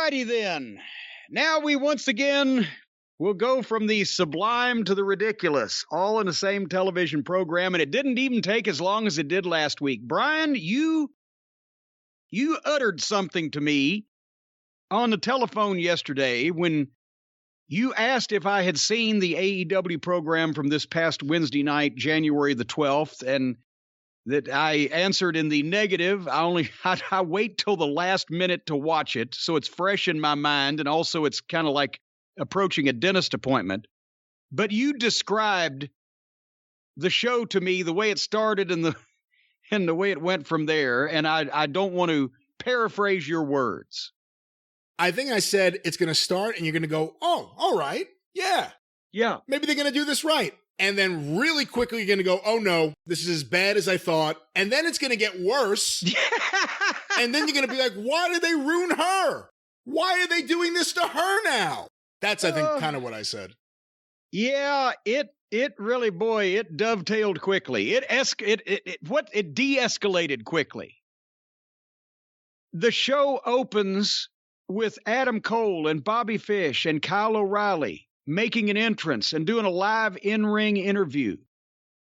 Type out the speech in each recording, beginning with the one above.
righty then. Now we once again will go from the sublime to the ridiculous, all in the same television program, and it didn't even take as long as it did last week. Brian, you uttered something to me on the telephone yesterday when you asked if I had seen the AEW program from this past Wednesday night, January the 12th, and that I answered in the negative. I wait till the last minute to watch it, so it's fresh in my mind, and also it's kind of like approaching a dentist appointment. But you described the show to me, the way it started and the way it went from there, and I don't want to paraphrase your words. I think I said it's going to start and you're going to go, oh, all right, yeah. Maybe they're going to do this right. And then really quickly you're going to go, oh no, this is as bad as I thought. And then it's going to get worse. And then you're going to be like, why did they ruin her? Why are they doing this to her now? That's, I think, kind of what I said. Yeah, it really, boy, it dovetailed quickly. It de-escalated quickly. The show opens with Adam Cole and Bobby Fish and Kyle O'Reilly making an entrance and doing a live in-ring interview.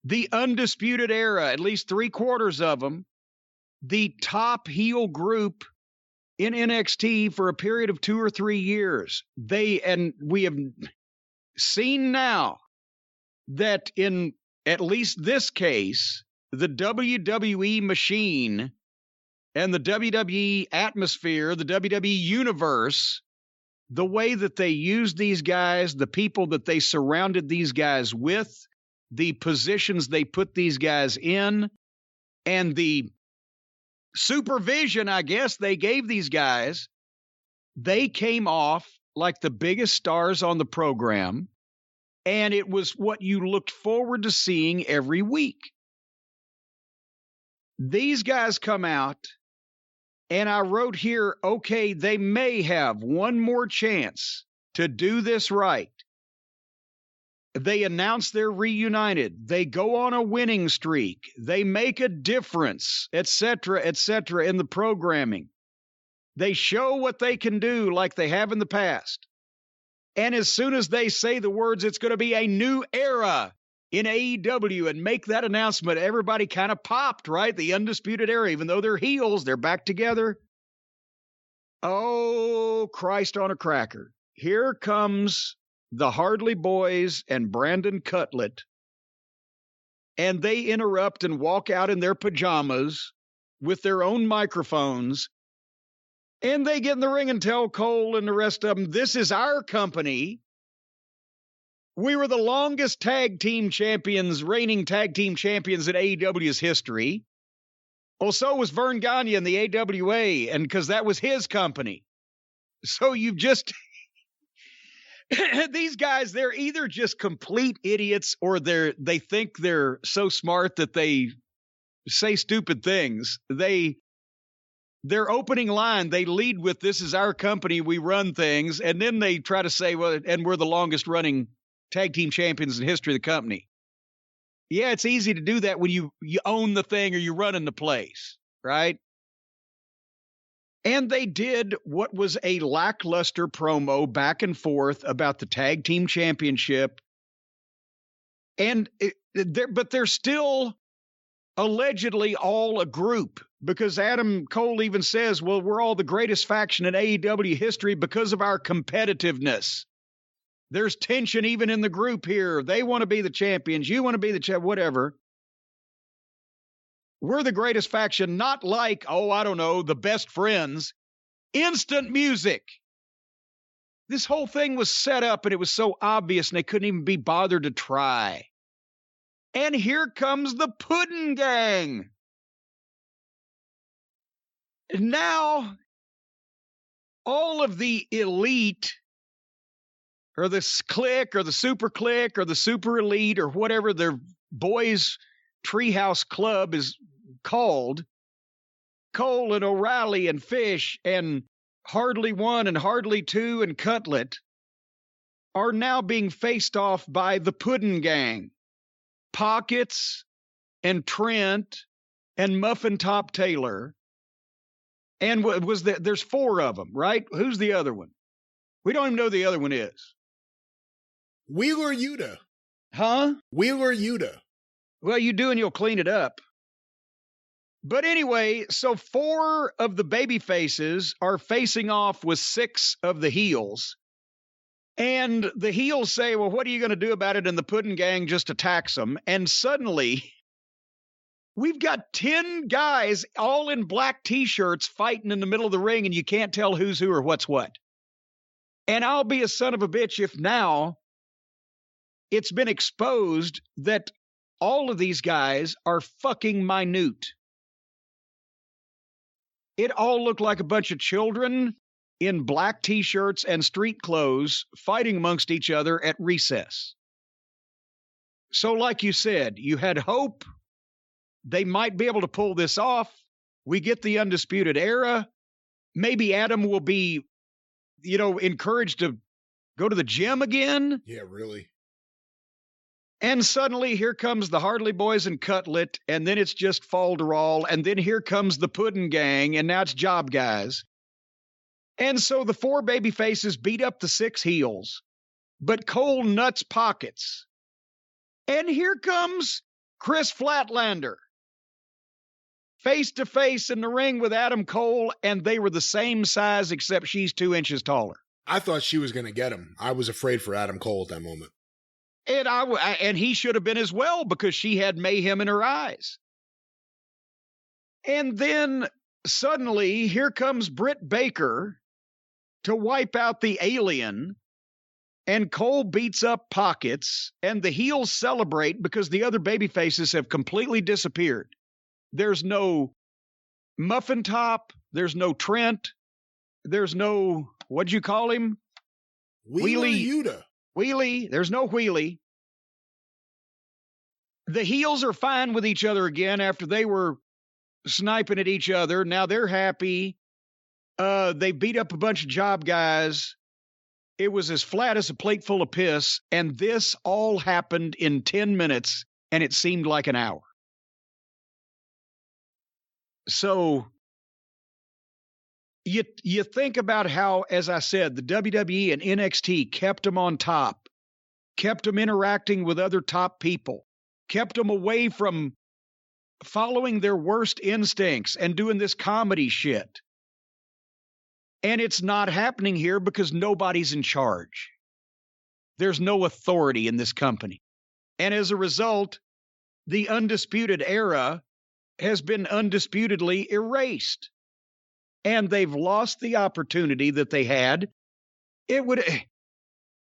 The Undisputed Era, at least 3/4 of them, the top heel group in NXT for a period of 2 or 3 years. We have seen now that in at least this case, the WWE machine and the WWE atmosphere, the WWE universe, the way that they use these guys, the people that they surrounded these guys with, the positions they put these guys in, and the supervision, I guess, they gave these guys, they came off like the biggest stars on the program, and it was what you looked forward to seeing every week. These guys come out, and I wrote here, okay, they may have one more chance to do this right. They announce they're reunited. They go on a winning streak. They make a difference, et cetera, in the programming. They show what they can do like they have in the past. And as soon as they say the words, it's going to be a new era in AEW, and make that announcement, everybody kind of popped, right? The Undisputed Era, even though they're heels, they're back together. Oh, Christ on a cracker. Here comes the Hardley Boys and Brandon Cutlet, and they interrupt and walk out in their pajamas with their own microphones, and they get in the ring and tell Cole and the rest of them, this is our company. We were the longest reigning tag team champions in AEW's history. Well, so was Vern Gagne in the AWA, and because that was his company. So you've just... These guys, they're either just complete idiots or they think they're so smart that they say stupid things. Their opening line, they lead with, this is our company, we run things, and then they try to say, well, and we're the longest running tag team champions in the history of the company. Yeah, it's easy to do that when you own the thing or you're running the place, right? And they did what was a lackluster promo back and forth about the tag team championship. But they're still allegedly all a group, because Adam Cole even says, well, we're all the greatest faction in AEW history because of our competitiveness. There's tension even in the group here. They want to be the champions. You want to be the whatever. We're the greatest faction, not like, the best friends. Instant music. This whole thing was set up, and it was so obvious, and they couldn't even be bothered to try. And here comes the Puddin' Gang. Now, all of the elite, or the clique, or the super clique, or the super elite, or whatever their boys' treehouse club is called, Cole and O'Reilly and Fish and Hardley 1 and Hardley 2 and Cutlet are now being faced off by the Puddin' Gang. Pockets and Trent and Muffin Top Taylor And there's 4 of them, right? Who's the other one? We don't even know who the other one is. Wheeler Yuta. Huh? Wheeler Yuta. Well, you do and you'll clean it up. But anyway, so 4 of the baby faces are facing off with 6 of the heels. And the heels say, well, what are you going to do about it? And the Puddin' Gang just attacks them. And suddenly, we've got 10 guys all in black T-shirts fighting in the middle of the ring, and you can't tell who's who or what's what. And I'll be a son of a bitch if now it's been exposed that all of these guys are fucking minute. It all looked like a bunch of children in black T-shirts and street clothes fighting amongst each other at recess. So like you said, you had hope they might be able to pull this off. We get the Undisputed Era. Maybe Adam will be, encouraged to go to the gym again. Yeah, really. And suddenly here comes the Hardy Boys and Cutlet, and then it's just Falderall, and then here comes the Puddin' Gang, and now it's Job Guys. And so the 4 baby faces beat up the 6 heels, but Cole nuts pockets. And here comes Chris Flatlander, face to face in the ring with Adam Cole, and they were the same size except she's 2 inches taller. I thought she was going to get him. I was afraid for Adam Cole at that moment. And he should have been as well because she had mayhem in her eyes. And then suddenly here comes Britt Baker to wipe out the alien, and Cole beats up Pockets, and the heels celebrate because the other baby faces have completely disappeared. There's no Muffin Top, there's no Trent, there's no, what'd you call him? Wheelie Yuta. Wheelie, there's no Wheelie. The heels are fine with each other again after they were sniping at each other. Now they're happy. They beat up a bunch of Job Guys. It was as flat as a plate full of piss, and this all happened in 10 minutes, and it seemed like an hour. So you think about how, as I said, the WWE and NXT kept them on top, kept them interacting with other top people, kept them away from following their worst instincts and doing this comedy shit. And it's not happening here because nobody's in charge. There's no authority in this company. And as a result, the Undisputed Era has been undisputedly erased. And they've lost the opportunity that they had. It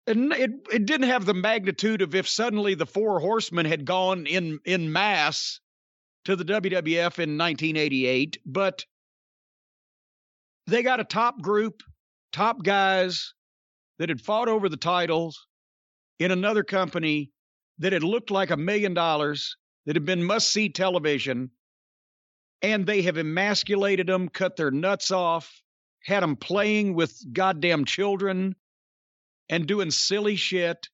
didn't have the magnitude of if suddenly the 4 horsemen had gone in mass to the WWF in 1988, but they got a top group, top guys that had fought over the titles in another company that had looked like $1 million, that had been must-see television, and they have emasculated them, cut their nuts off, had them playing with goddamn children and doing silly shit.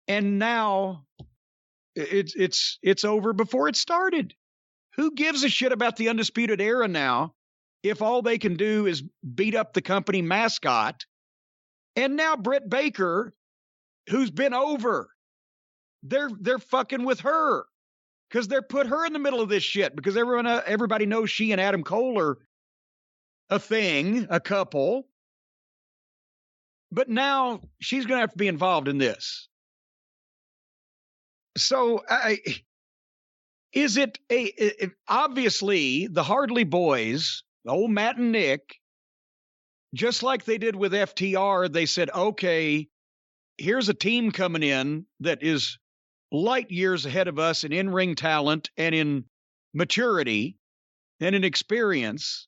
And now it's over before it started. Who gives a shit about the Undisputed Era now if all they can do is beat up the company mascot? And now Britt Baker, who's been over, they're fucking with her because they're put her in the middle of this shit because everybody knows she and Adam Cole are a thing, a couple. But now she's going to have to be involved in this. So is it obviously the Hardy Boys, old Matt and Nick, just like they did with FTR, they said, okay, here's a team coming in that is light years ahead of us in in-ring talent and in maturity and in experience.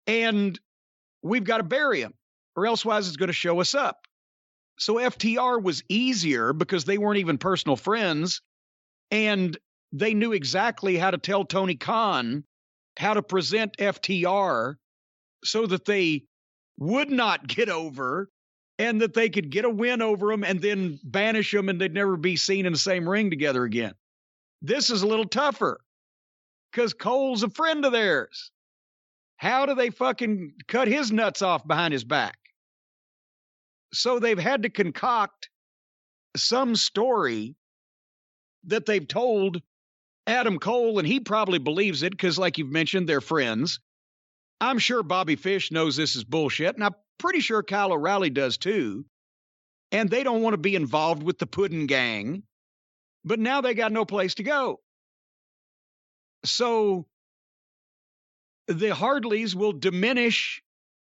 And we've got to bury them or elsewise it's going to show us up. So FTR was easier because they weren't even personal friends, and they knew exactly how to tell Tony Khan how to present FTR so that they would not get over and that they could get a win over them and then banish them and they'd never be seen in the same ring together again. This is a little tougher because Cole's a friend of theirs. How do they fucking cut his nuts off behind his back? So they've had to concoct some story that they've told Adam Cole, and he probably believes it because, like you've mentioned, they're friends. I'm sure Bobby Fish knows this is bullshit, and I'm pretty sure Kyle O'Reilly does too. And they don't want to be involved with the Puddin' Gang, but now they got no place to go. So the Hardleys will diminish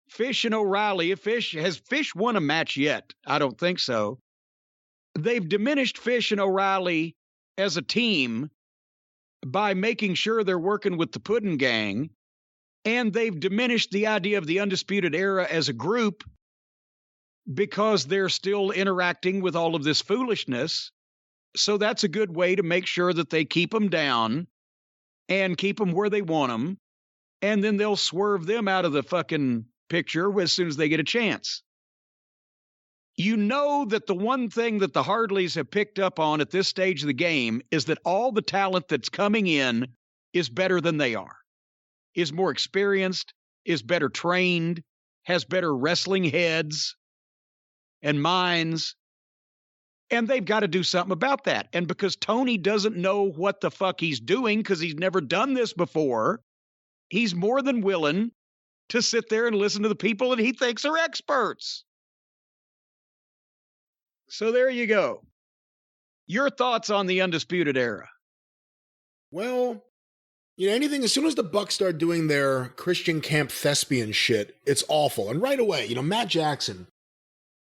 Fish and O'Reilly. Has Fish won a match yet? I don't think so. They've diminished Fish and O'Reilly as a team by making sure they're working with the Puddin' Gang. And they've diminished the idea of the Undisputed Era as a group because they're still interacting with all of this foolishness. So that's a good way to make sure that they keep them down and keep them where they want them. And then they'll swerve them out of the fucking picture as soon as they get a chance. You know that the one thing that the Hardleys have picked up on at this stage of the game is that all the talent that's coming in is better than they are. Is more experienced, is better trained, has better wrestling heads and minds, and they've got to do something about that. And because Tony doesn't know what the fuck he's doing because he's never done this before, he's more than willing to sit there and listen to the people that he thinks are experts. So there you go. Your thoughts on the Undisputed Era? Well, anything, as soon as the Bucks start doing their Christian camp thespian shit, it's awful. And right away, Matt Jackson,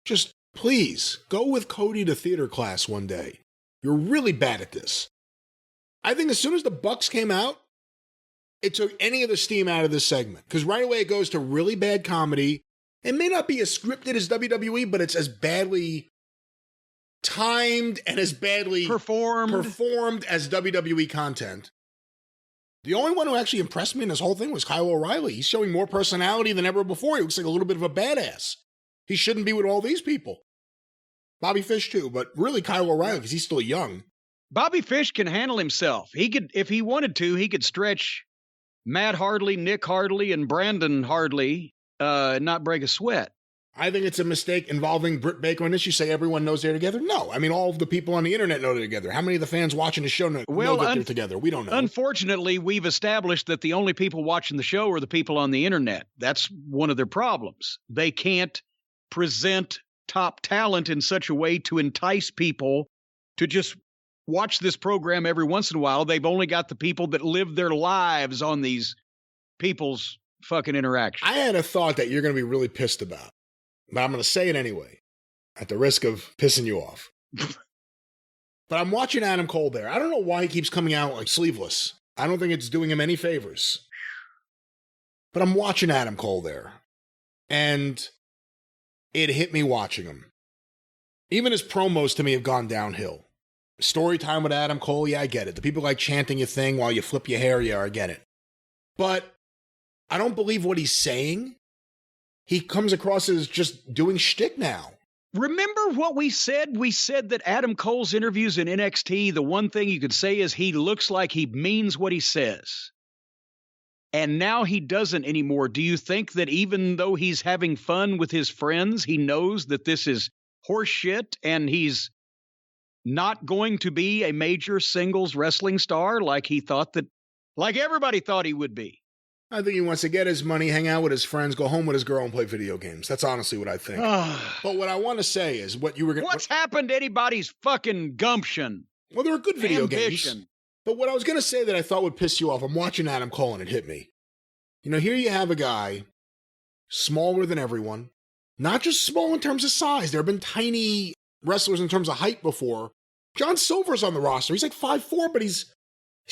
just please go with Cody to theater class one day. You're really bad at this. I think as soon as the Bucks came out, it took any of the steam out of this segment. Because right away it goes to really bad comedy. It may not be as scripted as WWE, but it's as badly timed and as badly performed as WWE content. The only one who actually impressed me in this whole thing was Kyle O'Reilly. He's showing more personality than ever before. He looks like a little bit of a badass. He shouldn't be with all these people. Bobby Fish too, but really Kyle O'Reilly because he's still young. Bobby Fish can handle himself. He could, if he wanted to, he could stretch Matt Hardy, Nick Hardy, and Brandon Hardy, not break a sweat. I think it's a mistake involving Britt Baker on this. You say everyone knows they're together? No. I mean, all of the people on the internet know they're together. How many of the fans watching the show know that they're together? We don't know. Unfortunately, we've established that the only people watching the show are the people on the internet. That's one of their problems. They can't present top talent in such a way to entice people to just watch this program every once in a while. They've only got the people that live their lives on these people's fucking interactions. I had a thought that you're going to be really pissed about. But I'm going to say it anyway, at the risk of pissing you off. But I'm watching Adam Cole there. I don't know why he keeps coming out like sleeveless. I don't think it's doing him any favors. But I'm watching Adam Cole there. And it hit me watching him. Even his promos to me have gone downhill. Story time with Adam Cole, yeah, I get it. The people like chanting your thing while you flip your hair, yeah, I get it. But I don't believe what he's saying. He comes across as just doing shtick now. Remember what we said? We said that Adam Cole's interviews in NXT, the one thing you could say is he looks like he means what he says. And now he doesn't anymore. Do you think that even though he's having fun with his friends, he knows that this is horse shit and he's not going to be a major singles wrestling star like he thought that, like everybody thought he would be? I think he wants to get his money, hang out with his friends, go home with his girl, and play video games. That's honestly what I think. But what I want to say is what you were going to... What's happened to anybody's fucking gumption? Well, there are good video games. But what I was going to say that I thought would piss you off, I'm watching Adam Cole and it hit me. Here you have a guy smaller than everyone. Not just small in terms of size. There have been tiny wrestlers in terms of height before. John Silver's on the roster. He's like 5'4", but he's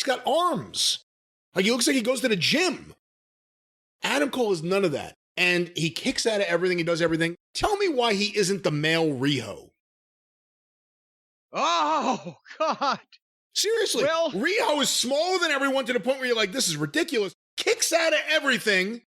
got arms. Like he looks like he goes to the gym. Adam Cole is none of that. And he kicks out of everything. He does everything. Tell me why he isn't the male Riho. Oh, God. Seriously. Well, Riho is smaller than everyone to the point where you're like, this is ridiculous. Kicks out of everything.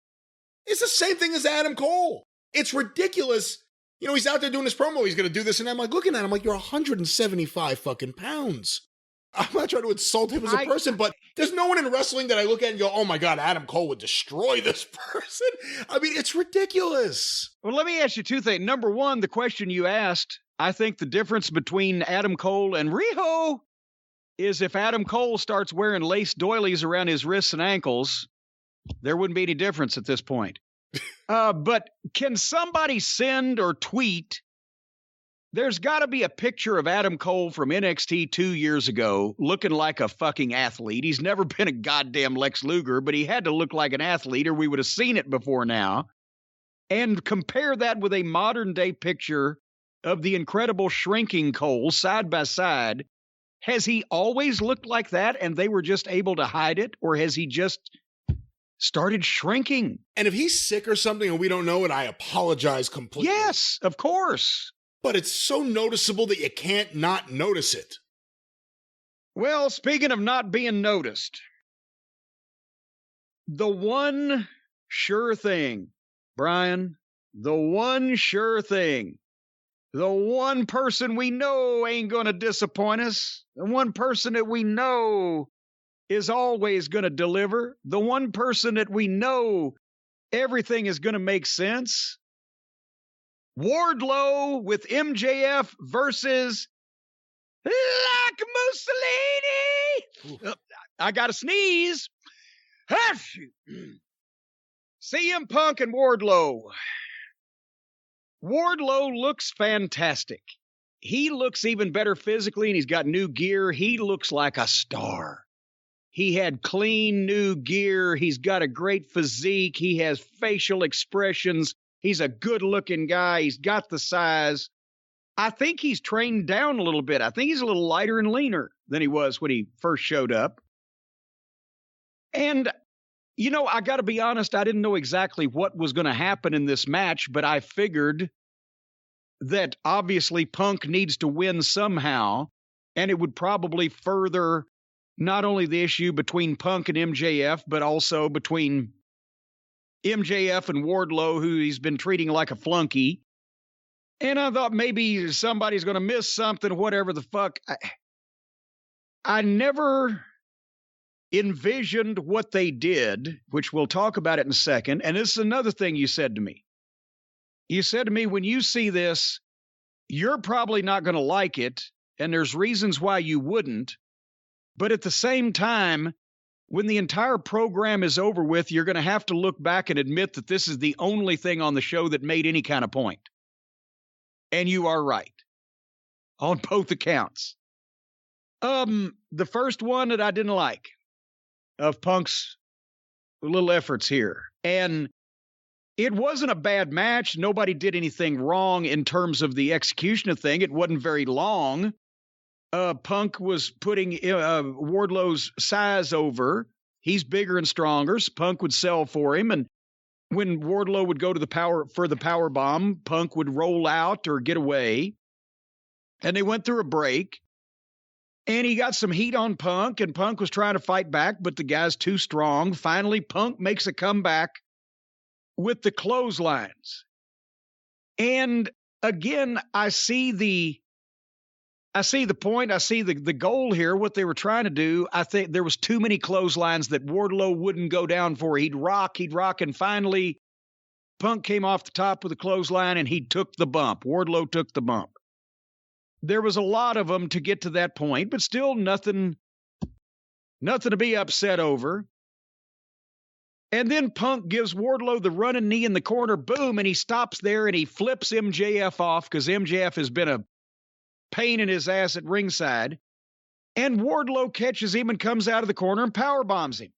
It's the same thing as Adam Cole. It's ridiculous. He's out there doing his promo. He's going to do this. And I'm like, looking at him like, you're 175 fucking pounds. I'm not trying to insult him as a person, but there's no one in wrestling that I look at and go, oh my God, Adam Cole would destroy this person. I mean, it's ridiculous. Well, let me ask you two things. Number one, the question you asked, I think the difference between Adam Cole and Riho is if Adam Cole starts wearing lace doilies around his wrists and ankles, there wouldn't be any difference at this point. But can somebody send or tweet? There's got to be a picture of Adam Cole from NXT 2 years ago looking like a fucking athlete. He's never been a goddamn Lex Luger, but he had to look like an athlete or we would have seen it before now. And compare that with a modern day picture of the incredible shrinking Cole side by side. Has he always looked like that and they were just able to hide it? Or has he just started shrinking? And if he's sick or something and we don't know it, I apologize completely. Yes, of course. But it's so noticeable that you can't not notice it. Well, speaking of not being noticed, the one sure thing, Brian, the one sure thing, the one person we know ain't going to disappoint us, the one person that we know is always going to deliver, the one person that we know everything is going to make sense, Wardlow with MJF versus like Mussolini. I got to sneeze. CM Punk and Wardlow. Wardlow looks fantastic. He looks even better physically, and he's got new gear. He looks like a star. He had clean new gear. He's got a great physique. He has facial expressions. He's a good-looking guy. He's got the size. I think he's trained down a little bit. I think he's a little lighter and leaner than he was when he first showed up. And, you know, I got to be honest, I didn't know exactly what was going to happen in this match, but I figured that obviously Punk needs to win somehow, and it would probably further not only the issue between Punk and MJF, but also between MJF and Wardlow, who he's been treating like a flunky. And I thought maybe somebody's going to miss something, whatever the fuck. I never envisioned what they did, which we'll talk about it in a second. And this is another thing you said to me. You said to me, when you see this, you're probably not going to like it, and there's reasons why you wouldn't. But at the same time, when the entire program is over with, you're going to have to look back and admit that this is the only thing on the show that made any kind of point. And you are right on both accounts. The first one that I didn't like of Punk's little efforts here. And it wasn't a bad match. Nobody did anything wrong in terms of the execution of thing. It wasn't very long. Punk was putting Wardlow's size over. He's bigger and stronger, so Punk would sell for him. And when Wardlow would go to the power bomb, Punk would roll out or get away. And they went through a break. And he got some heat on Punk, and Punk was trying to fight back, but the guy's too strong. Finally, Punk makes a comeback with the clotheslines. And again, I see the point. I see the goal here, what they were trying to do. I think there was too many clotheslines that Wardlow wouldn't go down for. He'd rock, and finally Punk came off the top with a clothesline, and he took the bump. Wardlow took the bump. There was a lot of them to get to that point, but still nothing to be upset over. And then Punk gives Wardlow the running knee in the corner, boom, and he stops there and he flips MJF off because MJF has been a pain in his ass at ringside. And Wardlow catches him and comes out of the corner and power bombs him.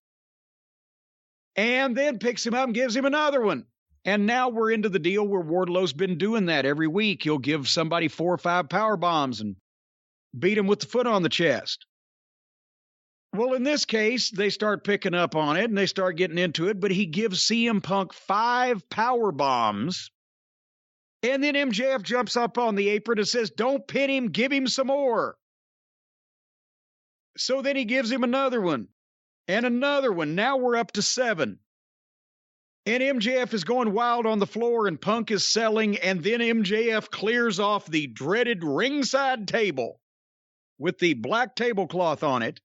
And then picks him up and gives him another one. And now we're into the deal where Wardlow's been doing that every week. He'll give somebody 4 or 5 power bombs and beat him with the foot on the chest. Well, in this case, they start picking up on it and they start getting into it, but he gives CM Punk 5 power bombs. And then MJF jumps up on the apron and says, "Don't pin him, give him some more." So then he gives him another one and another one. Now we're up to 7. And MJF is going wild on the floor and Punk is selling. And then MJF clears off the dreaded ringside table with the black tablecloth on it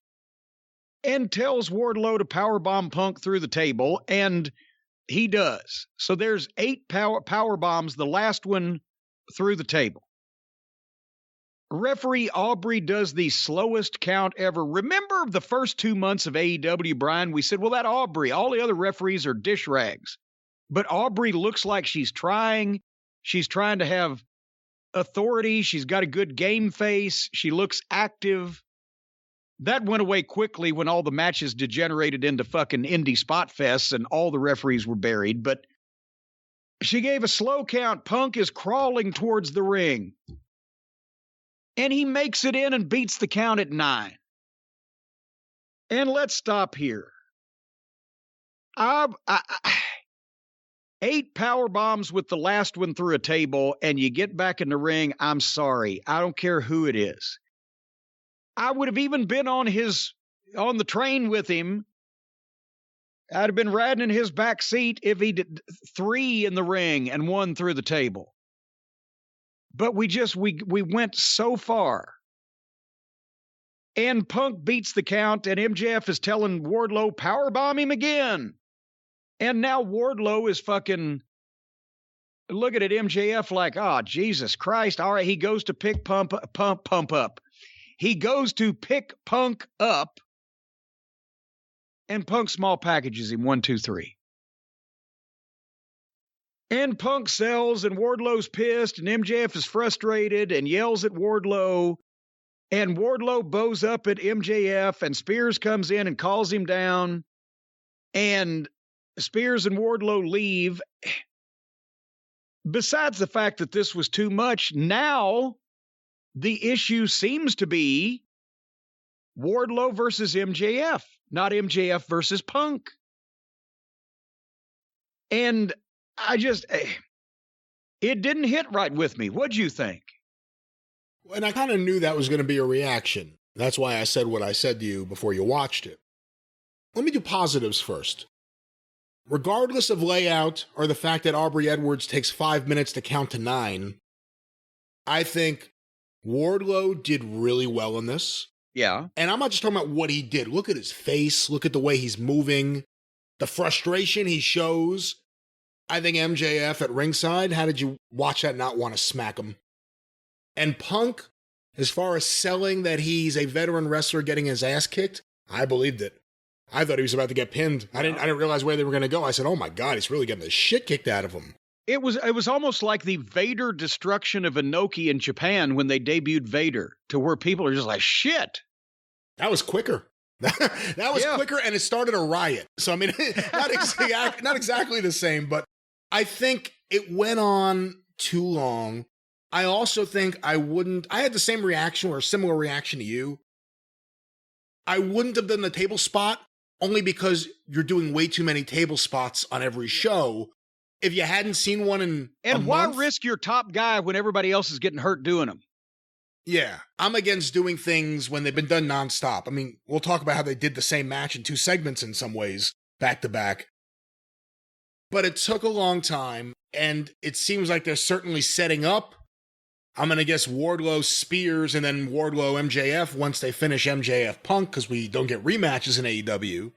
and tells Wardlow to powerbomb Punk through the table, and he does. So there's 8 power bombs, the last one through the table. Referee Aubrey does the slowest count ever. Remember the first 2 months of AEW, Brian? We said, well, that Aubrey, all the other referees are dish rags. But Aubrey looks like she's trying. She's trying to have authority. She's got a good game face. She looks active. That went away quickly when all the matches degenerated into fucking indie spot fests and all the referees were buried. But she gave a slow count. Punk is crawling towards the ring. And he makes it in and beats the count at 9. And let's stop here. 8 power bombs with the last one through a table, and you get back in the ring. I'm sorry. I don't care who it is. I would have even been on the train with him. I'd have been riding in his back seat if he did 3 in the ring and 1 through the table. But we went so far. And Punk beats the count, and MJF is telling Wardlow, powerbomb him again. And now Wardlow is fucking looking at MJF like, oh, Jesus Christ. All right, he goes to pick Pump up. He goes to pick Punk up, and Punk small packages him 1, 2, 3. And Punk sells, and Wardlow's pissed, and MJF is frustrated and yells at Wardlow. And Wardlow bows up at MJF, and Spears comes in and calls him down. And Spears and Wardlow leave. Besides the fact that this was too much, now the issue seems to be Wardlow versus MJF, not MJF versus Punk. And it didn't hit right with me. What'd you think? And I kind of knew that was going to be a reaction. That's why I said what I said to you before you watched it. Let me do positives first. Regardless of layout or the fact that Aubrey Edwards takes 5 minutes to count to 9, I think Wardlow did really well in this. Yeah. And I'm not just talking about what he did. Look at his face. Look at the way he's moving. The frustration he shows. I think MJF at ringside, how did you watch that not want to smack him? And Punk, as far as selling that he's a veteran wrestler getting his ass kicked, I believed it. I thought he was about to get pinned. I didn't realize where they were going to go. I said, oh my God, he's really getting the shit kicked out of him. It was almost like the Vader destruction of Inoki in Japan when they debuted Vader, to where people are just like, shit. That was quicker. That was quicker, and it started a riot. So, I mean, not exactly the same, but I think it went on too long. I also think I had the same reaction or a similar reaction to you. I wouldn't have done the table spot only because you're doing way too many table spots on every show. If you hadn't seen one in a why month, risk your top guy when everybody else is getting hurt doing them? Yeah, I'm against doing things when they've been done nonstop. I mean, we'll talk about how they did the same match in 2 segments in some ways, back to back. But it took a long time, and it seems like they're certainly setting up. I'm going to guess Wardlow Spears and then Wardlow MJF once they finish MJF Punk, because we don't get rematches in AEW.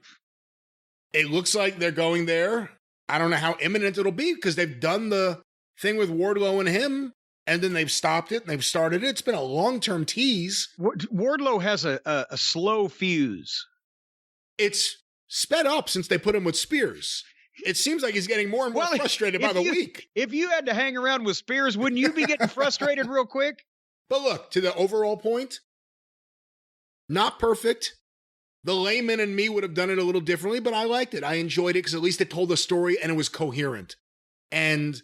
It looks like they're going there. I don't know how imminent it'll be, because they've done the thing with Wardlow and him, and then they've stopped it and they've started it. It's been a long-term tease. Wardlow has a slow fuse. It's sped up since they put him with Spears. It seems like he's getting more and more frustrated by the week. If you had to hang around with Spears, wouldn't you be getting frustrated real quick? But look, to the overall point, not perfect. The layman and me would have done it a little differently, but I liked it. I enjoyed it because at least it told the story and it was coherent. And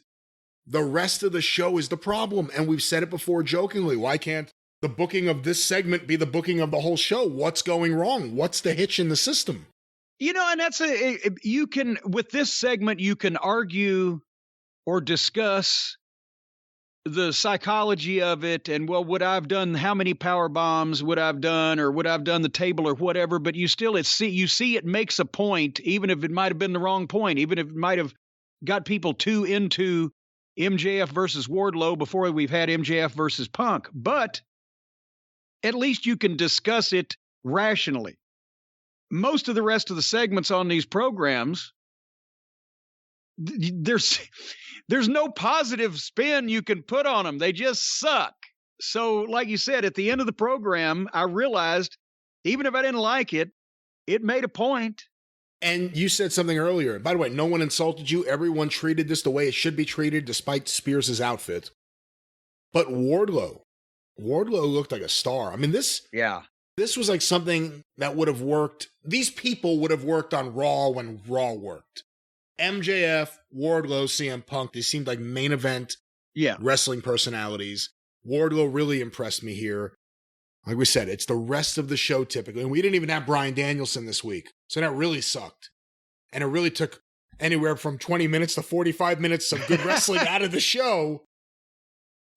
the rest of the show is the problem. And we've said it before jokingly. Why can't the booking of this segment be the booking of the whole show? What's going wrong? What's the hitch in the system? You know, and that's with this segment, you can argue or discuss the psychology of it. And, well, would I have done, how many power bombs would I have done, or would I have done the table or whatever? But you see it makes a point, even if it might have been the wrong point, even if it might have got people too into MJF versus Wardlow before we've had MJF versus Punk. But at least you can discuss it rationally. Most of the rest of the segments on these programs, there's no positive spin you can put on them. They just suck. So, like you said, at the end of the program, I realized, even if I didn't like it, it made a point. And you said something earlier. By the way, no one insulted you. Everyone treated this the way it should be treated, despite Spears' outfit. But Wardlow looked like a star. I mean, this was like something that would have worked. These people would have worked on Raw when Raw worked. MJF, Wardlow, CM Punk, they seemed like main event wrestling personalities. Wardlow really impressed me here. Like we said, it's the rest of the show typically. And we didn't even have Bryan Danielson this week. So that really sucked. And it really took anywhere from 20 minutes to 45 minutes of good wrestling out of the show.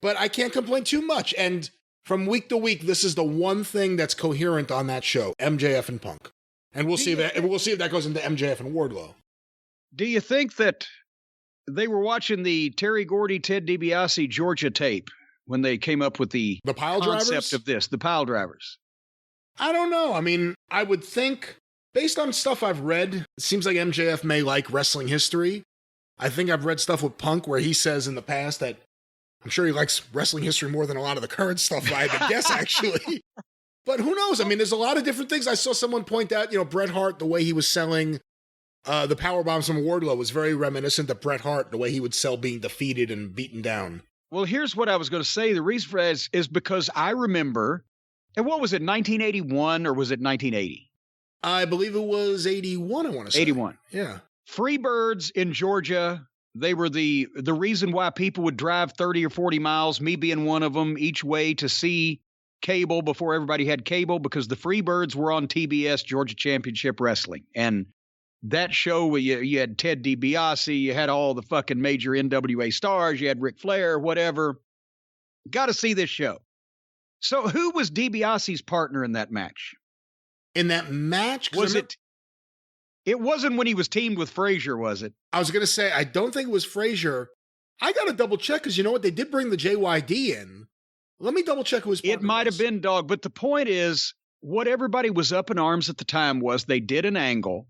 But I can't complain too much. And from week to week, this is the one thing that's coherent on that show, MJF and Punk. And we'll see if that goes into MJF and Wardlow. Do you think that they were watching the Terry Gordy, Ted DiBiase Georgia tape when they came up with the pile concept drivers of this, the pile drivers? I don't know. I mean, I would think, based on stuff I've read, it seems like MJF may like wrestling history. I think I've read stuff with Punk where he says in the past that I'm sure he likes wrestling history more than a lot of the current stuff I would guess, actually. But who knows? I mean, there's a lot of different things. I saw someone point out, Bret Hart, the way he was selling the power bombs from Wardlow was very reminiscent of Bret Hart, the way he would sell being defeated and beaten down. Well, here's what I was going to say. The reason for that is because I remember, and what was it, 1981 or was it 1980? I believe it was 81, I want to say. 81. Yeah. Freebirds in Georgia, they were the reason why people would drive 30 or 40 miles, me being one of them, each way to see cable before everybody had cable, because the Freebirds were on TBS, Georgia Championship Wrestling. And that show where you had Ted DiBiase, you had all the fucking major NWA stars, you had Ric Flair, whatever. Got to see this show. So who was DiBiase's partner in that match? In that match? Was it? It wasn't when he was teamed with Frazier, was it? I was going to say, I don't think it was Frazier. I got to double check because you know what? They did bring the JYD in. Let me double check who his partner was. It might have been Dog, but the point is, what everybody was up in arms at the time was they did an angle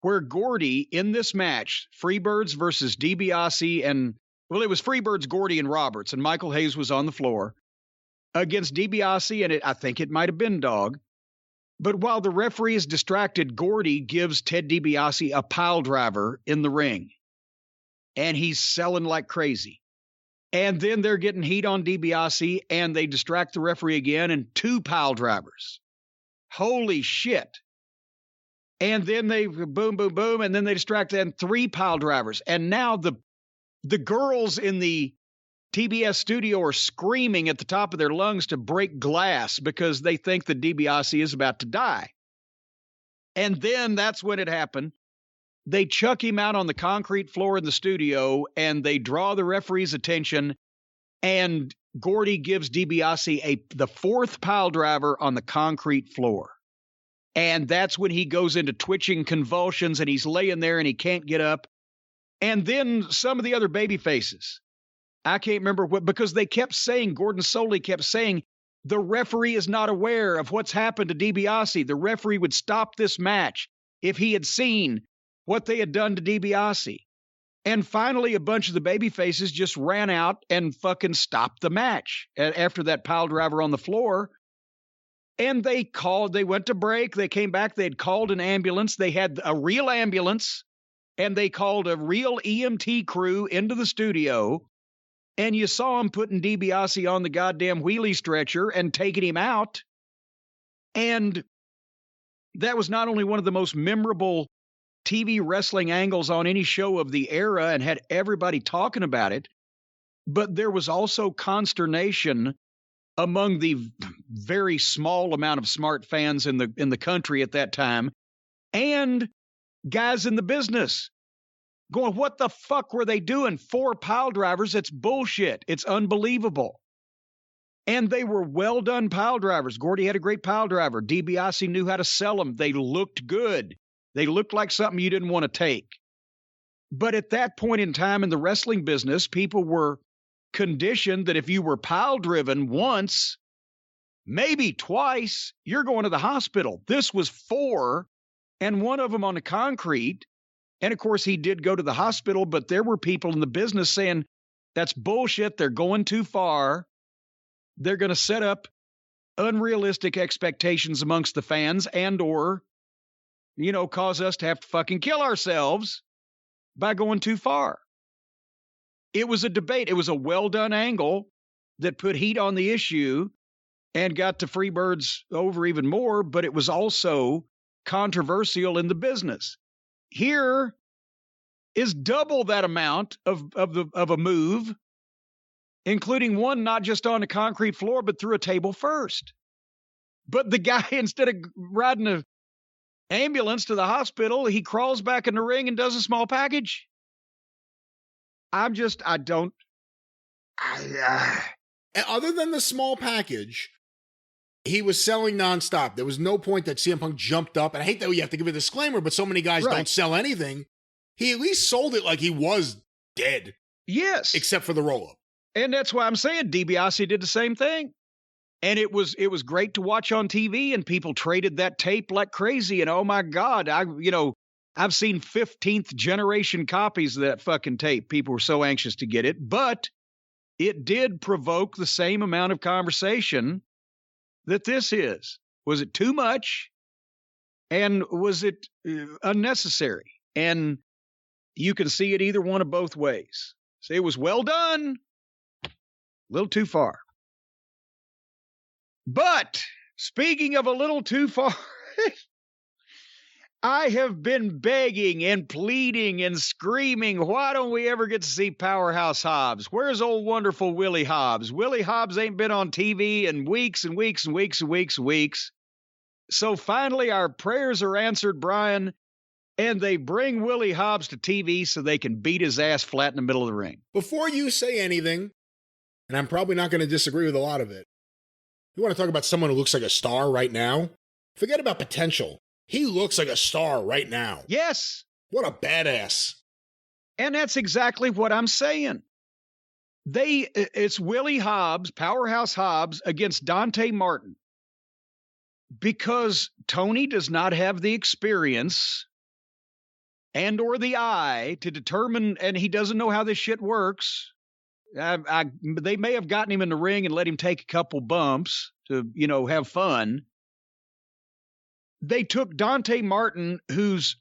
where Gordy, in this match, Freebirds versus DiBiase and, well, it was Freebirds, Gordy, and Roberts, and Michael Hayes was on the floor against DiBiase, and I think it might have been Dog. But while the referee is distracted, Gordy gives Ted DiBiase a pile driver in the ring, and he's selling like crazy. And then they're getting heat on DiBiase, and they distract the referee again, and 2 pile drivers. Holy shit. And then they boom, boom, boom, and then they distract them 3 pile drivers. And now the girls in the TBS studio are screaming at the top of their lungs to break glass because they think that DiBiase is about to die. And then that's when it happened. They chuck him out on the concrete floor in the studio, and they draw the referee's attention, and Gordy gives DiBiase the 4th pile driver on the concrete floor. And that's when he goes into twitching convulsions, and he's laying there and he can't get up. And then some of the other baby faces, I can't remember what, because they kept saying, Gordon Soley kept saying, the referee is not aware of what's happened to DiBiase. The referee would stop this match if he had seen what they had done to DiBiase. And finally, a bunch of the baby faces just ran out and fucking stopped the match after that pile driver on the floor. And they went to break. They came back. They had called an ambulance. They had a real ambulance, and they called a real EMT crew into the studio. And you saw them putting DiBiase on the goddamn wheelie stretcher and taking him out. And that was not only one of the most memorable TV wrestling angles on any show of the era and had everybody talking about it, but there was also consternation among the very small amount of smart fans in the country at that time, and guys in the business going, what the fuck were they doing? 4 pile drivers, it's bullshit. It's unbelievable. And they were well done pile drivers. Gordy had a great pile driver. DiBiase knew how to sell them. They looked good. They looked like something you didn't want to take. But at that point in time in the wrestling business, people were conditioned that if you were pile driven once, maybe twice, you're going to the hospital. This was 4, and one of them on the concrete. And of course, he did go to the hospital, but there were people in the business saying, that's bullshit. They're going too far. They're going to set up unrealistic expectations amongst the fans and or, cause us to have to fucking kill ourselves by going too far. It was a debate. It was a well-done angle that put heat on the issue and got the Freebirds over even more, but it was also controversial in the business. Here is double that amount of a move, including one not just on the concrete floor, but through a table first. But the guy, instead of riding an ambulance to the hospital, he crawls back in the ring and does a small package. Other than the small package, he was selling nonstop. There was no point that CM Punk jumped up. And I hate that we have to give a disclaimer, but so many guys don't sell anything. He at least sold it like he was dead. Yes. Except for the roll-up. And that's why I'm saying DiBiase did the same thing. And it was great to watch on TV, and people traded that tape like crazy. And oh my God, I've seen 15th generation copies of that fucking tape. People were so anxious to get it, but it did provoke the same amount of conversation that this is. Was it too much? And was it unnecessary? And you can see it either one of both ways. So it was well done, a little too far. But speaking of a little too far, I have been begging and pleading and screaming, why don't we ever get to see Powerhouse Hobbs? Where's old wonderful Willie Hobbs? Willie Hobbs ain't been on TV in weeks and weeks and weeks and weeks and weeks. So finally our prayers are answered, Brian, and they bring Willie Hobbs to TV so they can beat his ass flat in the middle of the ring. Before you say anything, and I'm probably not going to disagree with a lot of it, you want to talk about someone who looks like a star right now? Forget about potential. He looks like a star right now. Yes. What a badass. And that's exactly what I'm saying. It's Willie Hobbs, Powerhouse Hobbs, against Dante Martin. Because Tony does not have the experience and or the eye to determine, and he doesn't know how this shit works. They may have gotten him in the ring and let him take a couple bumps to, have fun. They took Dante Martin, who's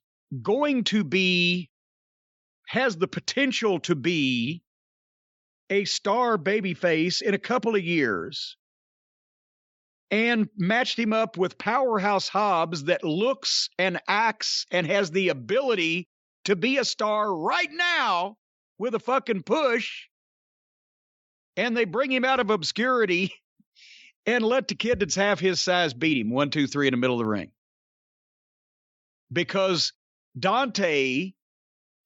has the potential to be a star babyface in a couple of years, and matched him up with Powerhouse Hobbs that looks and acts and has the ability to be a star right now with a fucking push. And they bring him out of obscurity and let the kid that's half his size beat him 1, 2, 3 in the middle of the ring. Because Dante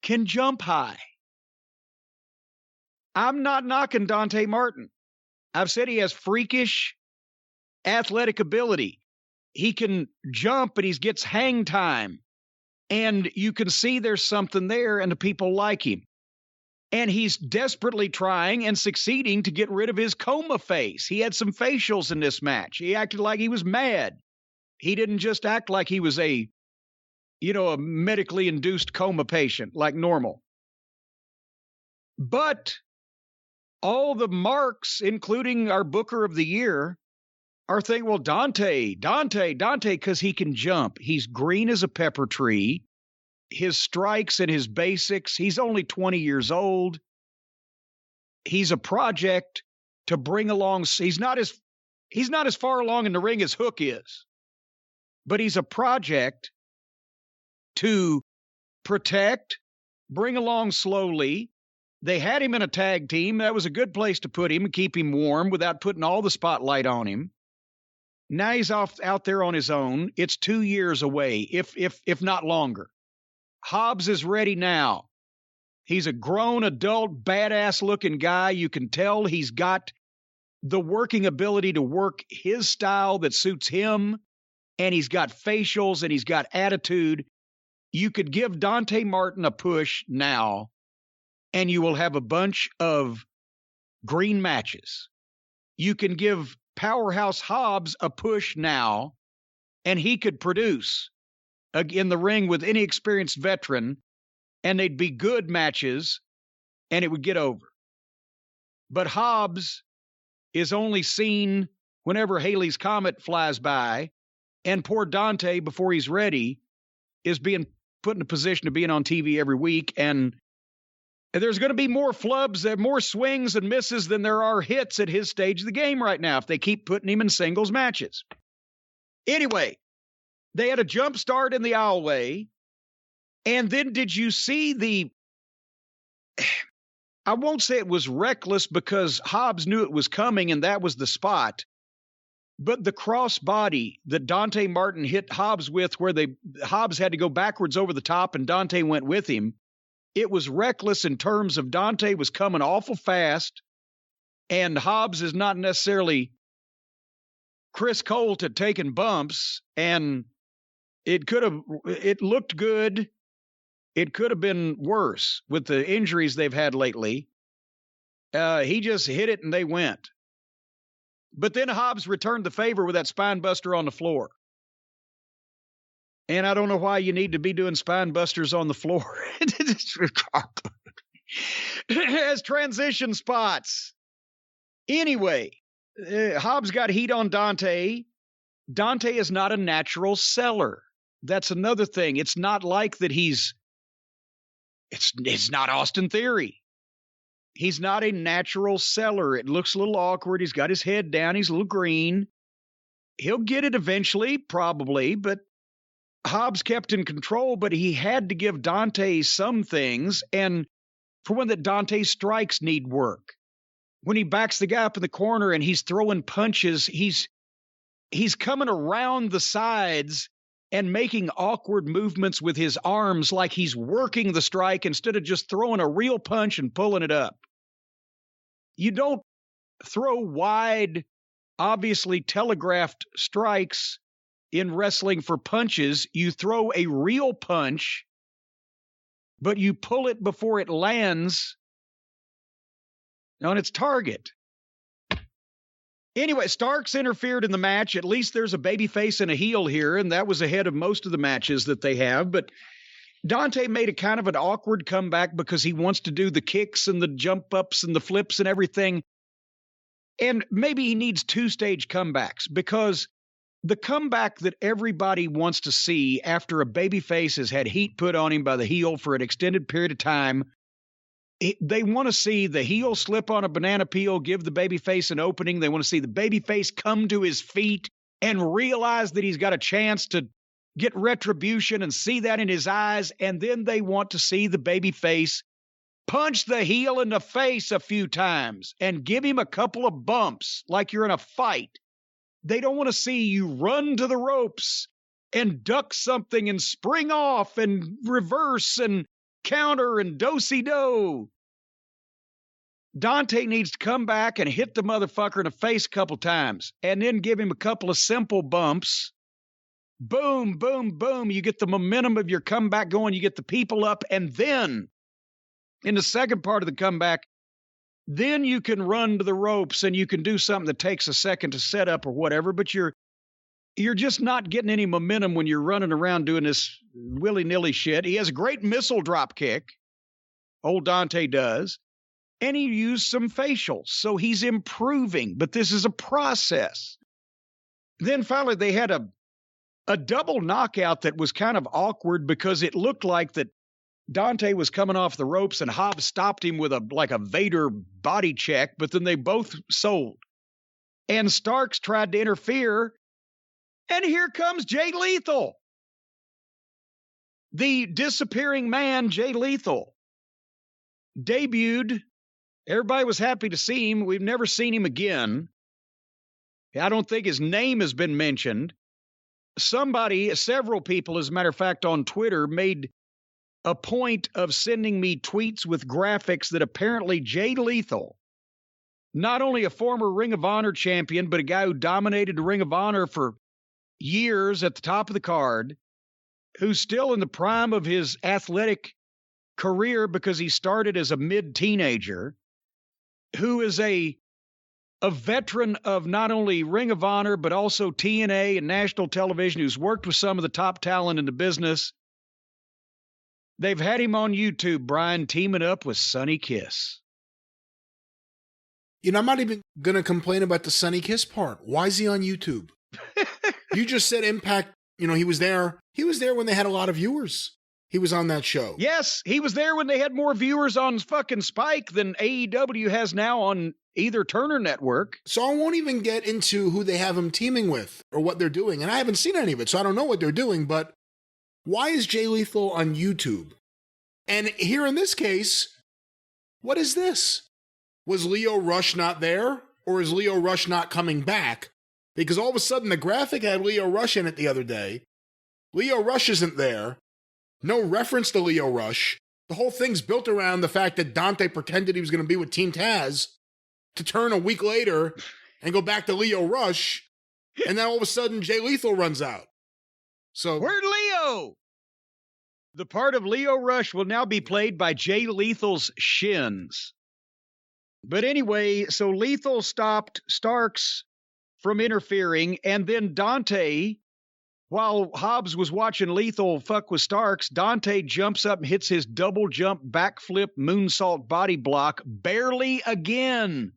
can jump high. I'm not knocking Dante Martin. I've said he has freakish athletic ability. He can jump and he gets hang time. And you can see there's something there and the people like him. And he's desperately trying and succeeding to get rid of his coma face. He had some facials in this match. He acted like he was mad. He didn't just act like he was a medically induced coma patient like normal. But all the marks, including our Booker of the Year, are thinking, well, Dante, because he can jump. He's green as a pepper tree. His strikes and his basics, he's only 20 years old. He's a project to bring along. He's not as far along in the ring as Hook is, but he's a project to protect, bring along slowly. They had him in a tag team. That was a good place to put him and keep him warm without putting all the spotlight on him. Now he's out there on his own. It's 2 years away, if not longer. Hobbs is ready now. He's a grown, adult, badass-looking guy. You can tell he's got the working ability to work his style that suits him, and he's got facials, and he's got attitude. You could give Dante Martin a push now, and you will have a bunch of green matches. You can give Powerhouse Hobbs a push now, and he could produce in the ring with any experienced veteran, and they'd be good matches, and it would get over. But Hobbs is only seen whenever Haley's Comet flies by, and poor Dante, before he's ready, is being put in a position of being on TV every week, and there's going to be more flubs and more swings and misses than there are hits at his stage of the game right now if they keep putting him in singles matches. Anyway, they had a jump start in the aisleway, and then did you see I won't say it was reckless because Hobbs knew it was coming and that was the spot, but the crossbody that Dante Martin hit Hobbs with, where Hobbs had to go backwards over the top and Dante went with him, it was reckless in terms of Dante was coming awful fast, and Hobbs is not necessarily Chris Colt at taking bumps, and it looked good. It could have been worse with the injuries they've had lately. He just hit it and they went. But then Hobbs returned the favor with that spine buster on the floor. And I don't know why you need to be doing spine busters on the floor. As transition spots. Anyway, Hobbs got heat on Dante. Dante is not a natural seller. That's another thing. It's not like that it's not Austin Theory. He's not a natural seller. It looks a little awkward. He's got his head down. He's a little green. He'll get it eventually, probably, but Hobbs kept in control, but he had to give Dante some things, and for one, that Dante's strikes need work. When he backs the guy up in the corner and he's throwing punches, he's coming around the sides and making awkward movements with his arms like he's working the strike instead of just throwing a real punch and pulling it up. You don't throw wide, obviously telegraphed strikes in wrestling for punches. You throw a real punch, but you pull it before it lands on its target. Anyway, Starks interfered in the match. At least there's a babyface and a heel here, and that was ahead of most of the matches that they have. But Dante made a kind of an awkward comeback because he wants to do the kicks and the jump ups and the flips and everything. And maybe he needs two-stage comebacks, because the comeback that everybody wants to see after a babyface has had heat put on him by the heel for an extended period of time, they want to see the heel slip on a banana peel, give the babyface an opening. They want to see the babyface come to his feet and realize that he's got a chance to get retribution and see that in his eyes. And then they want to see the babyface punch the heel in the face a few times and give him a couple of bumps like you're in a fight. They don't want to see you run to the ropes and duck something and spring off and reverse and counter and do-si-do. Dante needs to come back and hit the motherfucker in the face a couple times and then give him a couple of simple bumps. Boom, boom, boom. You get the momentum of your comeback going. You get the people up. And then in the second part of the comeback, then you can run to the ropes and you can do something that takes a second to set up or whatever, but you're just not getting any momentum when you're running around doing this willy-nilly shit. He has a great missile drop kick. Old Dante does. And he used some facials, so he's improving, but this is a process. Then finally they had a double knockout that was kind of awkward because it looked like that Dante was coming off the ropes and Hobbs stopped him with like a Vader body check, but then they both sold. And Starks tried to interfere, and here comes Jay Lethal. The disappearing man, Jay Lethal, debuted. Everybody was happy to see him. We've never seen him again. I don't think his name has been mentioned. Several people, as a matter of fact, on Twitter made a point of sending me tweets with graphics that apparently Jay Lethal, not only a former Ring of Honor champion, but a guy who dominated the Ring of Honor for years at the top of the card, who's still in the prime of his athletic career because he started as a mid-teenager, who is a a veteran of not only Ring of Honor, but also TNA and national television, who's worked with some of the top talent in the business. They've had him on YouTube, Brian, teaming up with Sonny Kiss. I'm not even going to complain about the Sonny Kiss part. Why is he on YouTube? You just said Impact, he was there. He was there when they had a lot of viewers. He was on that show. Yes, he was there when they had more viewers on fucking Spike than AEW has now on either Turner Network. So I won't even get into who they have him teaming with or what they're doing. And I haven't seen any of it, so I don't know what they're doing. But why is Jay Lethal on YouTube? And here in this case, what is this? Was Leo Rush not there? Or is Leo Rush not coming back? Because all of a sudden the graphic had Leo Rush in it the other day. Leo Rush isn't there. No reference to Leo Rush. The whole thing's built around the fact that Dante pretended he was going to be with Team Taz to turn a week later and go back to Leo Rush. And then all of a sudden Jay Lethal runs out. So where'd Leo? The part of Leo Rush will now be played by Jay Lethal's shins. But anyway, so Lethal stopped Starks from interfering, and then Dante, while Hobbs was watching Lethal fuck with Starks, Dante jumps up and hits his double jump backflip moonsault body block barely again.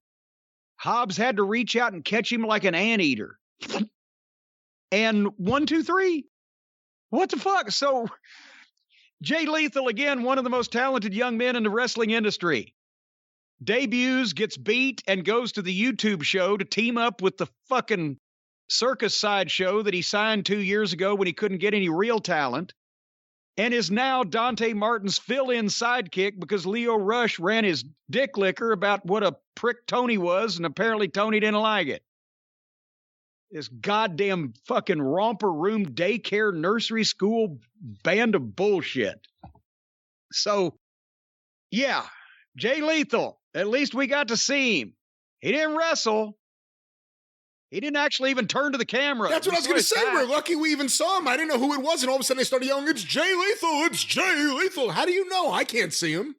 Hobbs had to reach out and catch him like an anteater. And 1, 2, 3. What the fuck? So Jay Lethal, again, one of the most talented young men in the wrestling industry, debuts, gets beat, and goes to the YouTube show to team up with the fucking circus sideshow that he signed 2 years ago when he couldn't get any real talent, and is now Dante Martin's fill-in sidekick because Leo Rush ran his dick licker about what a prick Tony was, and apparently Tony didn't like it. This goddamn fucking romper room daycare nursery school band of bullshit. So, yeah, Jay Lethal, at least we got to see him. He didn't wrestle. He didn't actually even turn to the camera. That's what I was going to say. We're lucky we even saw him. I didn't know who it was, and all of a sudden they started yelling, "It's Jay Lethal! It's Jay Lethal!" How do you know? I can't see him.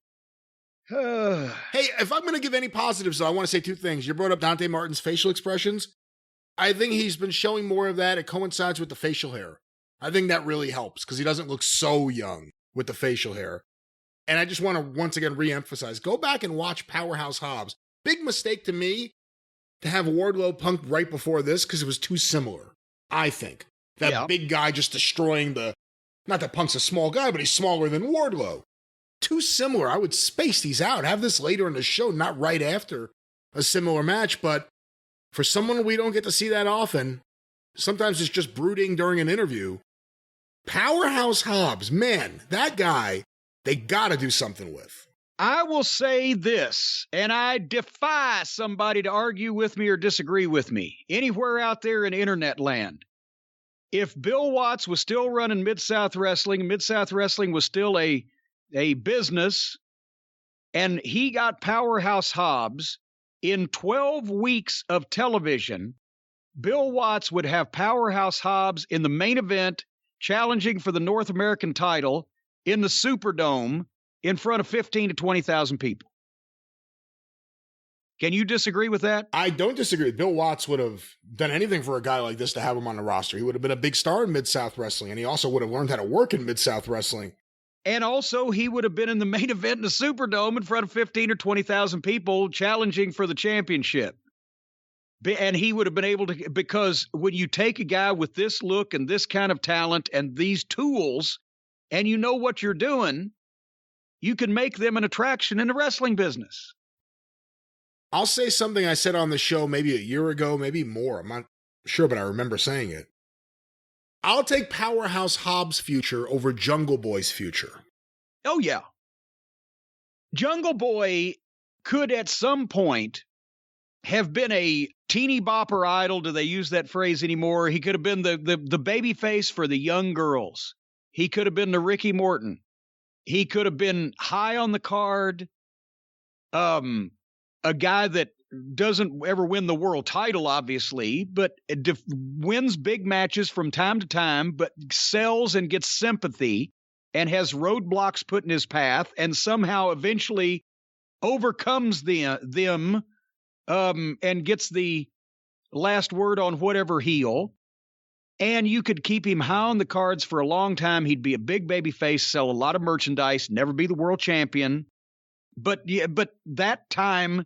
Hey, if I'm going to give any positives, though, I want to say two things. You brought up Dante Martin's facial expressions. I think he's been showing more of that. It coincides with the facial hair. I think that really helps because he doesn't look so young with the facial hair. And I just want to once again reemphasize, go back and watch Powerhouse Hobbs. Big mistake to me to have Wardlow Punk right before this because it was too similar, I think. That big guy just destroying not that Punk's a small guy, but he's smaller than Wardlow. Too similar. I would space these out. Have this later in the show, not right after a similar match, but for someone we don't get to see that often, sometimes it's just brooding during an interview. Powerhouse Hobbs, man, that guy, they gotta do something with. I will say this, and I defy somebody to argue with me or disagree with me anywhere out there in internet land. If Bill Watts was still running Mid-South Wrestling was still a business, and he got Powerhouse Hobbs, in 12 weeks of television, Bill Watts would have Powerhouse Hobbs in the main event, challenging for the North American title in the Superdome in front of 15 to 20,000 people. Can you disagree with that? I don't disagree. Bill Watts would have done anything for a guy like this to have him on the roster. He would have been a big star in Mid-South Wrestling, and he also would have learned how to work in Mid-South Wrestling. And also, he would have been in the main event in the Superdome in front of 15 or 20,000 people challenging for the championship. And he would have been able to, because when you take a guy with this look and this kind of talent and these tools, and you know what you're doing, you can make them an attraction in the wrestling business. I'll say something I said on the show maybe a year ago, maybe more. I'm not sure, but I remember saying it. I'll take Powerhouse Hobbs' future over Jungle Boy's future. Oh, yeah. Jungle Boy could at some point have been a teeny bopper idol. Do they use that phrase anymore? He could have been the baby face for the young girls. He could have been the Ricky Morton. He could have been high on the card. A guy that doesn't ever win the world title, obviously, but wins big matches from time to time, but sells and gets sympathy and has roadblocks put in his path and somehow eventually overcomes them and gets the last word on whatever heel. And you could keep him high on the cards for a long time. He'd be a big baby face, sell a lot of merchandise, never be the world champion. But that time,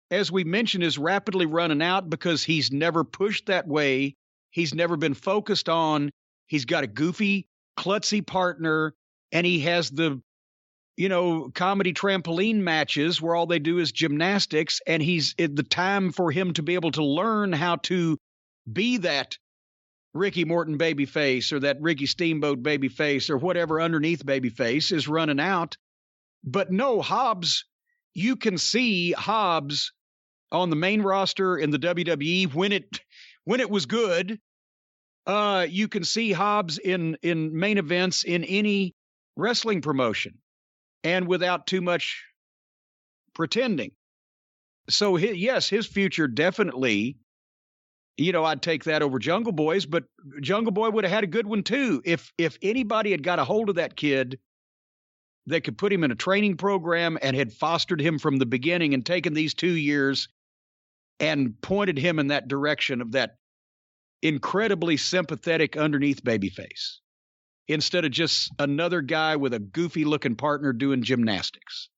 as we mentioned, is rapidly running out because he's never pushed that way. He's never been focused on. He's got a goofy, klutzy partner, and he has the, comedy trampoline matches where all they do is gymnastics, and the time for him to be able to learn how to be that Ricky Morton babyface or that Ricky Steamboat babyface or whatever underneath babyface is running out. But no, Hobbs, you can see Hobbs on the main roster in the WWE when it was good. You can see Hobbs in main events in any wrestling promotion and without too much pretending. So his future definitely, I'd take that over Jungle Boy's, but Jungle Boy would have had a good one too. If anybody had got a hold of that kid that could put him in a training program and had fostered him from the beginning and taken these 2 years and pointed him in that direction of that incredibly sympathetic underneath babyface, instead of just another guy with a goofy looking partner doing gymnastics.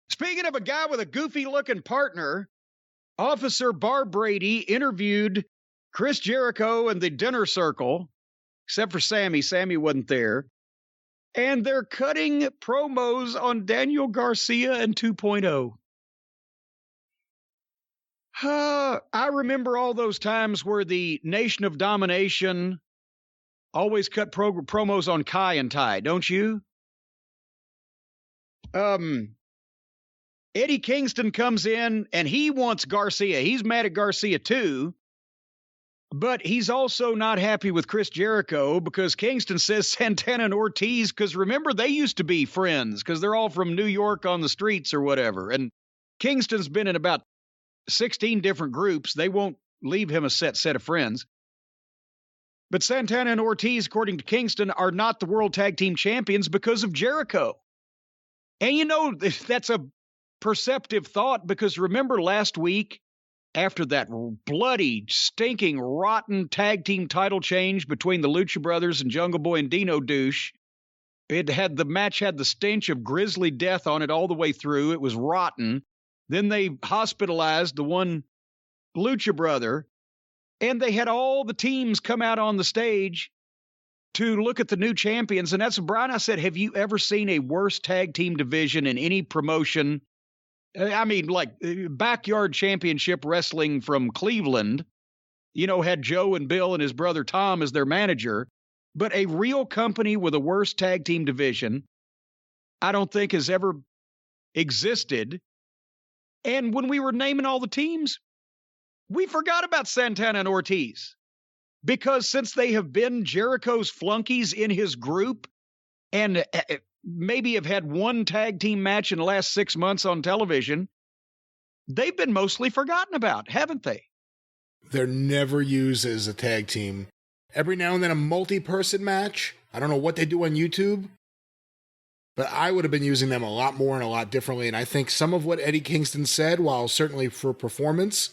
Speaking of a guy with a goofy looking partner, Officer Barb Brady interviewed Chris Jericho and the Dinner Circle, except for Sammy. Sammy wasn't there. And they're cutting promos on Daniel Garcia and 2.0. I remember all those times where the Nation of Domination always cut promos on Kai and Tai, don't you? Eddie Kingston comes in and he wants Garcia. He's mad at Garcia too. But he's also not happy with Chris Jericho because Kingston says Santana and Ortiz, because remember, they used to be friends because they're all from New York on the streets or whatever. And Kingston's been in about 16 different groups. They won't leave him a set of friends. But Santana and Ortiz, according to Kingston, are not the World Tag Team Champions because of Jericho. And that's a perceptive thought because remember last week, after that bloody, stinking, rotten tag team title change between the Lucha Brothers and Jungle Boy and Dino Douche, the match had the stench of grisly death on it all the way through. It was rotten. Then they hospitalized the one Lucha Brother, and they had all the teams come out on the stage to look at the new champions. And that's Brian. I said, have you ever seen a worse tag team division in any promotion? I mean, like backyard championship wrestling from Cleveland, had Joe and Bill and his brother Tom as their manager. But a real company with a worse tag team division, I don't think has ever existed. And when we were naming all the teams, we forgot about Santana and Ortiz. Because since they have been Jericho's flunkies in his group and maybe have had one tag team match in the last 6 months on television, they've been mostly forgotten about, haven't they? They're never used as a tag team. Every now and then a multi-person match. I don't know what they do on YouTube, but I would have been using them a lot more and a lot differently. And I think some of what Eddie Kingston said, while certainly for performance,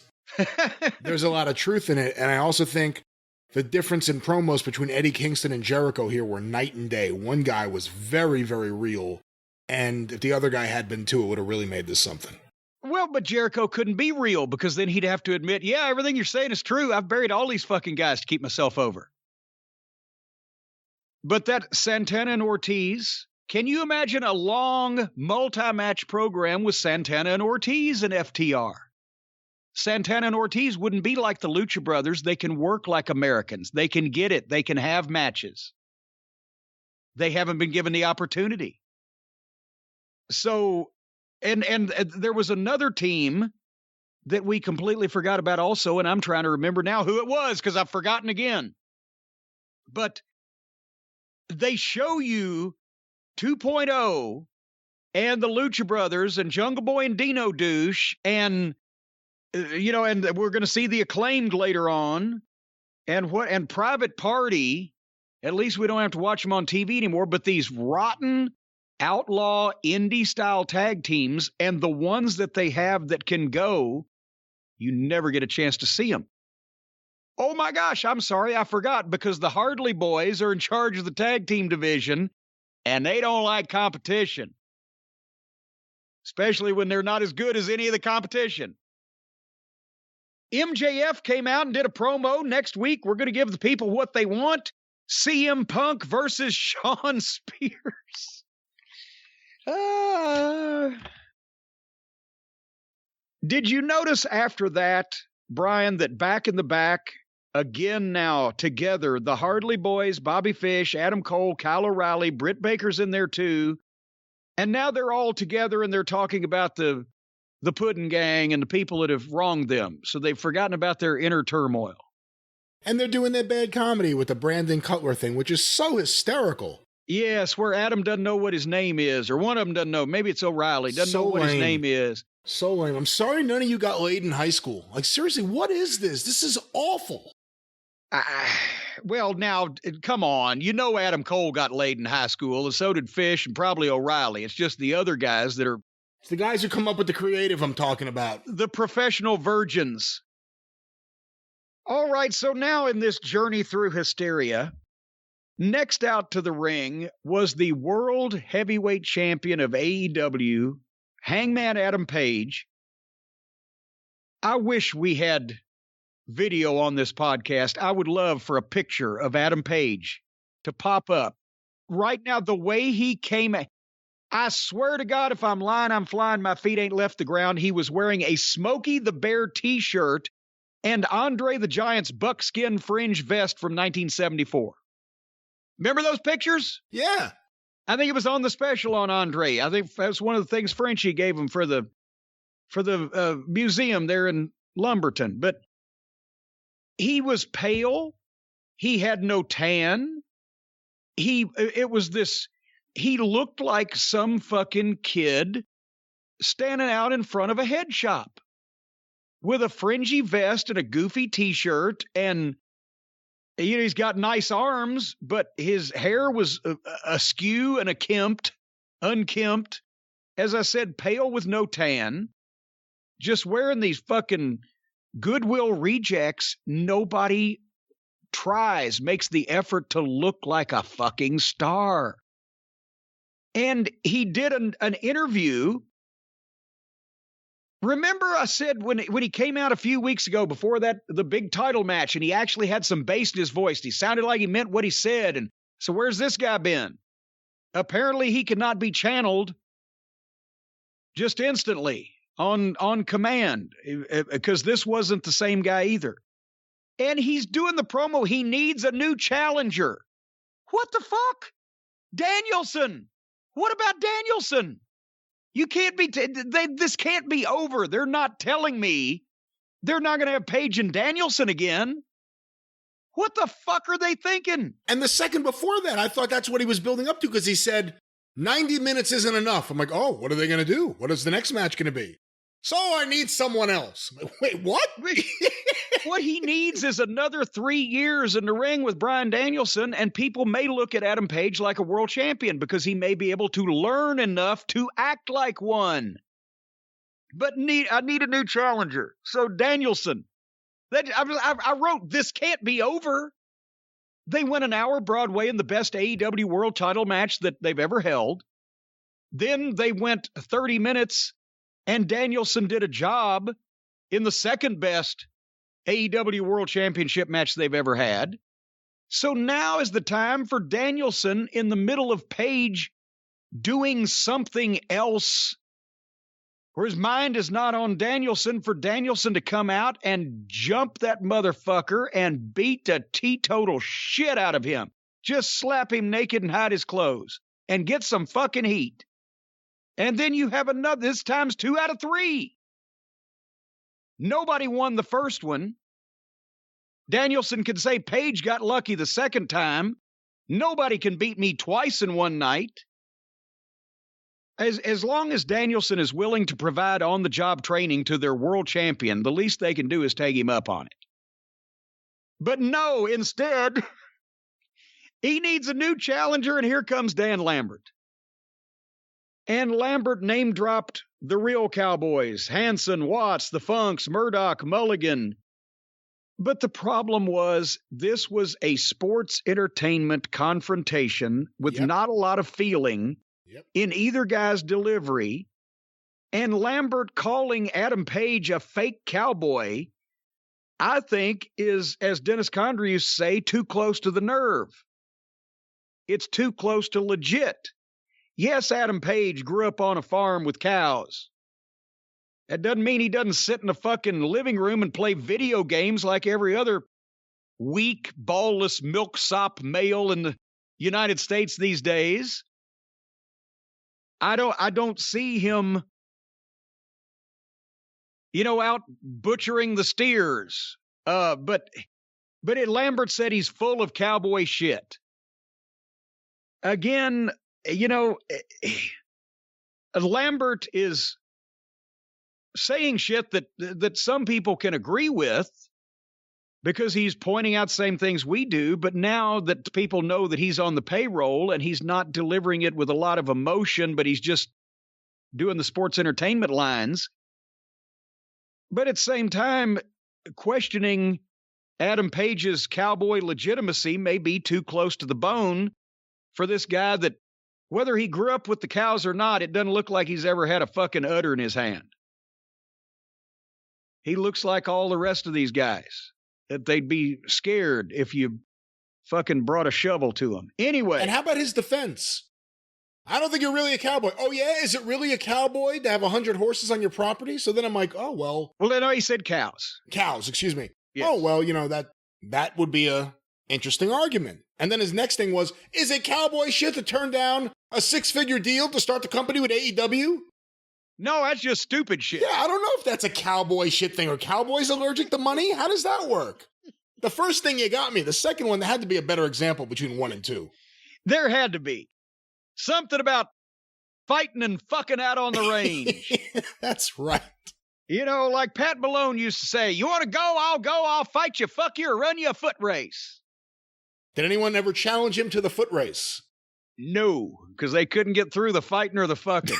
there's a lot of truth in it. And I also think the difference in promos between Eddie Kingston and Jericho here were night and day. One guy was very, very real, and if the other guy had been too, it would have really made this something. Well, but Jericho couldn't be real because then he'd have to admit, yeah, everything you're saying is true. I've buried all these fucking guys to keep myself over. But that Santana and Ortiz, can you imagine a long multi-match program with Santana and Ortiz and FTR? Santana and Ortiz wouldn't be like the Lucha Brothers. They can work like Americans. They can get it. They can have matches. They haven't been given the opportunity. So, and there was another team that we completely forgot about also, and I'm trying to remember now who it was because I've forgotten again. But they show you 2.0 and the Lucha Brothers and Jungle Boy and Dino Douche and and we're going to see the Acclaimed later on, and Private Party. At least we don't have to watch them on TV anymore. But these rotten, outlaw indie-style tag teams, and the ones that they have that can go, you never get a chance to see them. Oh my gosh, I'm sorry, I forgot, because the Hardley Boys are in charge of the tag team division, and they don't like competition. Especially when they're not as good as any of the competition. MJF came out and did a promo. Next week, we're going to give the people what they want. CM Punk versus Shawn Spears. Did you notice after that, Brian, that back in the back, again now, together, the Hardley Boys, Bobby Fish, Adam Cole, Kyle O'Reilly, Britt Baker's in there too, and now they're all together and they're talking about the Puddin' Gang and the people that have wronged them, so they've forgotten about their inner turmoil. And they're doing their bad comedy with the Brandon Cutler thing, which is so hysterical. Yes, where Adam doesn't know what his name is, or one of them doesn't know. Maybe it's O'Reilly, doesn't know what his name is. So lame. I'm sorry none of you got laid in high school. Like, seriously, what is this? This is awful. Well, now, come on. You know Adam Cole got laid in high school, and so did Fish and probably O'Reilly. It's just the other guys that are... It's the guys who come up with the creative I'm talking about. The professional virgins. All right, so now in this journey through hysteria, next out to the ring was the World Heavyweight Champion of AEW, Hangman Adam Page. I wish we had video on this podcast. I would love for a picture of Adam Page to pop up. Right now, the way he came... I swear to God, if I'm lying, I'm flying. My feet ain't left the ground. He was wearing a Smokey the Bear t-shirt and Andre the Giant's buckskin fringe vest from 1974. Remember those pictures? Yeah. I think it was on the special on Andre. I think that's one of the things Frenchie gave him for the museum there in Lumberton. But he was pale. He had no tan. He looked like some fucking kid standing out in front of a head shop with a fringy vest and a goofy t-shirt, and he's got nice arms, but his hair was askew and unkempt. As I said, pale with no tan, just wearing these fucking Goodwill rejects. Nobody makes the effort to look like a fucking star. And he did an interview. Remember I said when he came out a few weeks ago before that, the big title match, and he actually had some bass in his voice. He sounded like he meant what he said. And so where's this guy been? Apparently he could not be channeled just instantly on command, because this wasn't the same guy either. And he's doing the promo. He needs a new challenger. What the fuck? Danielson. What about Danielson? You can't be, this can't be over. They're not telling me they're not going to have Page and Danielson again. What the fuck are they thinking? And the second before that, I thought that's what he was building up to, because he said 90 minutes isn't enough. I'm like, oh, what are they going to do? What is the next match going to be? So I need someone else. Like, wait, what? What he needs is another 3 years in the ring with Bryan Danielson, and people may look at Adam Page like a world champion because he may be able to learn enough to act like one. But I need a new challenger. So Danielson. I wrote, this can't be over. They went an hour Broadway in the best AEW world title match that they've ever held. Then they went 30 minutes, and Danielson did a job in the second best AEW World Championship match they've ever had. So now is the time for Danielson, in the middle of Page doing something else, where his mind is not on Danielson, for Danielson to come out and jump that motherfucker and beat the teetotal shit out of him. Just slap him naked and hide his clothes and get some fucking heat. And then you have another, this time's 2 out of 3. Nobody won the first one. Danielson can say Page got lucky the second time. Nobody can beat me twice in one night. As long as Danielson is willing to provide on-the-job training to their world champion, the least they can do is take him up on it. But no, instead, he needs a new challenger, and here comes Dan Lambert. And Lambert name-dropped the real Cowboys, Hanson, Watts, the Funks, Murdoch, Mulligan. But the problem was this was a sports entertainment confrontation with not a lot of feeling in either guy's delivery. And Lambert calling Adam Page a fake cowboy, I think, is, as Dennis Condrey used to say, too close to the nerve. It's too close to legit. Yes, Adam Page grew up on a farm with cows. That doesn't mean he doesn't sit in a fucking living room and play video games like every other weak, ballless, milksop male in the United States these days. I don't see him, out butchering the steers. But Lambert said he's full of cowboy shit. Again, Lambert is saying shit that some people can agree with because he's pointing out the same things we do. But now that people know that he's on the payroll and he's not delivering it with a lot of emotion, but he's just doing the sports entertainment lines. But at the same time, questioning Adam Page's cowboy legitimacy may be too close to the bone for this guy that, whether he grew up with the cows or not, it doesn't look like he's ever had a fucking udder in his hand. He looks like all the rest of these guys, that they'd be scared if you fucking brought a shovel to him. Anyway. And how about his defense? I don't think you're really a cowboy. Oh, yeah? Is it really a cowboy to have 100 horses on your property? So then I'm like, oh, well. Well, no, he said cows. Cows, excuse me. Yes. Oh, well, that would be a interesting argument. And then his next thing was, is it cowboy shit to turn down a 6-figure deal to start the company with AEW? No, that's just stupid shit. Yeah, I don't know if that's a cowboy shit thing. Are cowboys allergic to money? How does that work? The first thing you got me. The second one, there had to be a better example between 1 and 2. There had to be. Something about fighting and fucking out on the range. That's right. Like Pat Malone used to say, you want to go, I'll fight you, fuck you, or run you a foot race. Did anyone ever challenge him to the foot race? No, because they couldn't get through the fighting or the fucking.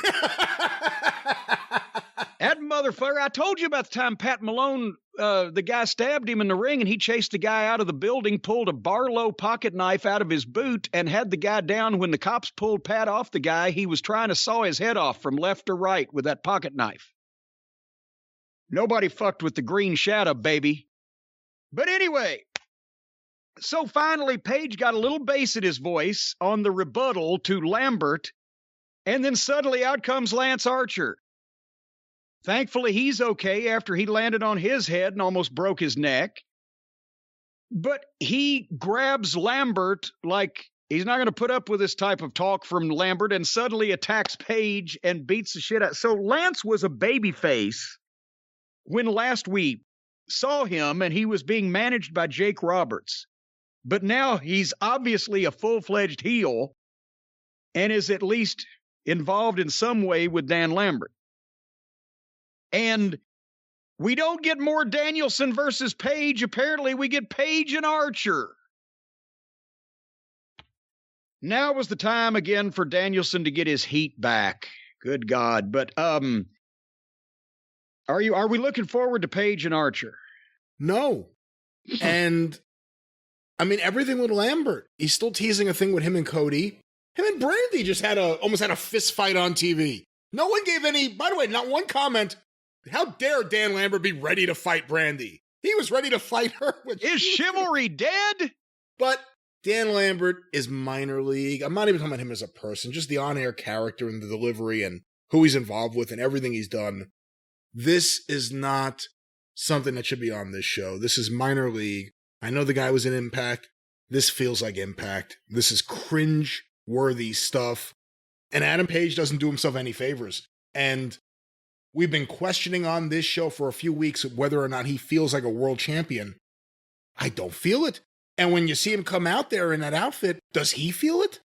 That motherfucker, I told you about the time Pat Malone, the guy stabbed him in the ring and he chased the guy out of the building, pulled a Barlow pocket knife out of his boot and had the guy down. When the cops pulled Pat off the guy, he was trying to saw his head off from left to right with that pocket knife. Nobody fucked with the green shadow, baby. But anyway, so finally Page got a little bass in his voice on the rebuttal to Lambert, and then suddenly out comes Lance Archer. Thankfully, he's okay after he landed on his head and almost broke his neck. But he grabs Lambert like he's not going to put up with this type of talk from Lambert and suddenly attacks Page and beats the shit out. So Lance was a babyface when last we saw him and he was being managed by Jake Roberts. But now he's obviously a full-fledged heel and is at least involved in some way with Dan Lambert. And we don't get more Danielson versus Page. Apparently, we get Page and Archer. Now was the time again for Danielson to get his heat back. Good God. But are we looking forward to Page and Archer? No. And I mean, everything with Lambert. He's still teasing a thing with him and Cody. Him and Brandy just almost had a fist fight on TV. No one gave any, by the way, not one comment. How dare Dan Lambert be ready to fight Brandy? He was ready to fight her. Is chivalry dead? But Dan Lambert is minor league. I'm not even talking about him as a person, just the on-air character and the delivery and who he's involved with and everything he's done. This is not something that should be on this show. This is minor league. I know the guy was in Impact. This feels like Impact. This is cringe-worthy stuff. And Adam Page doesn't do himself any favors. And we've been questioning on this show for a few weeks whether or not he feels like a world champion. I don't feel it. And when you see him come out there in that outfit, does he feel it?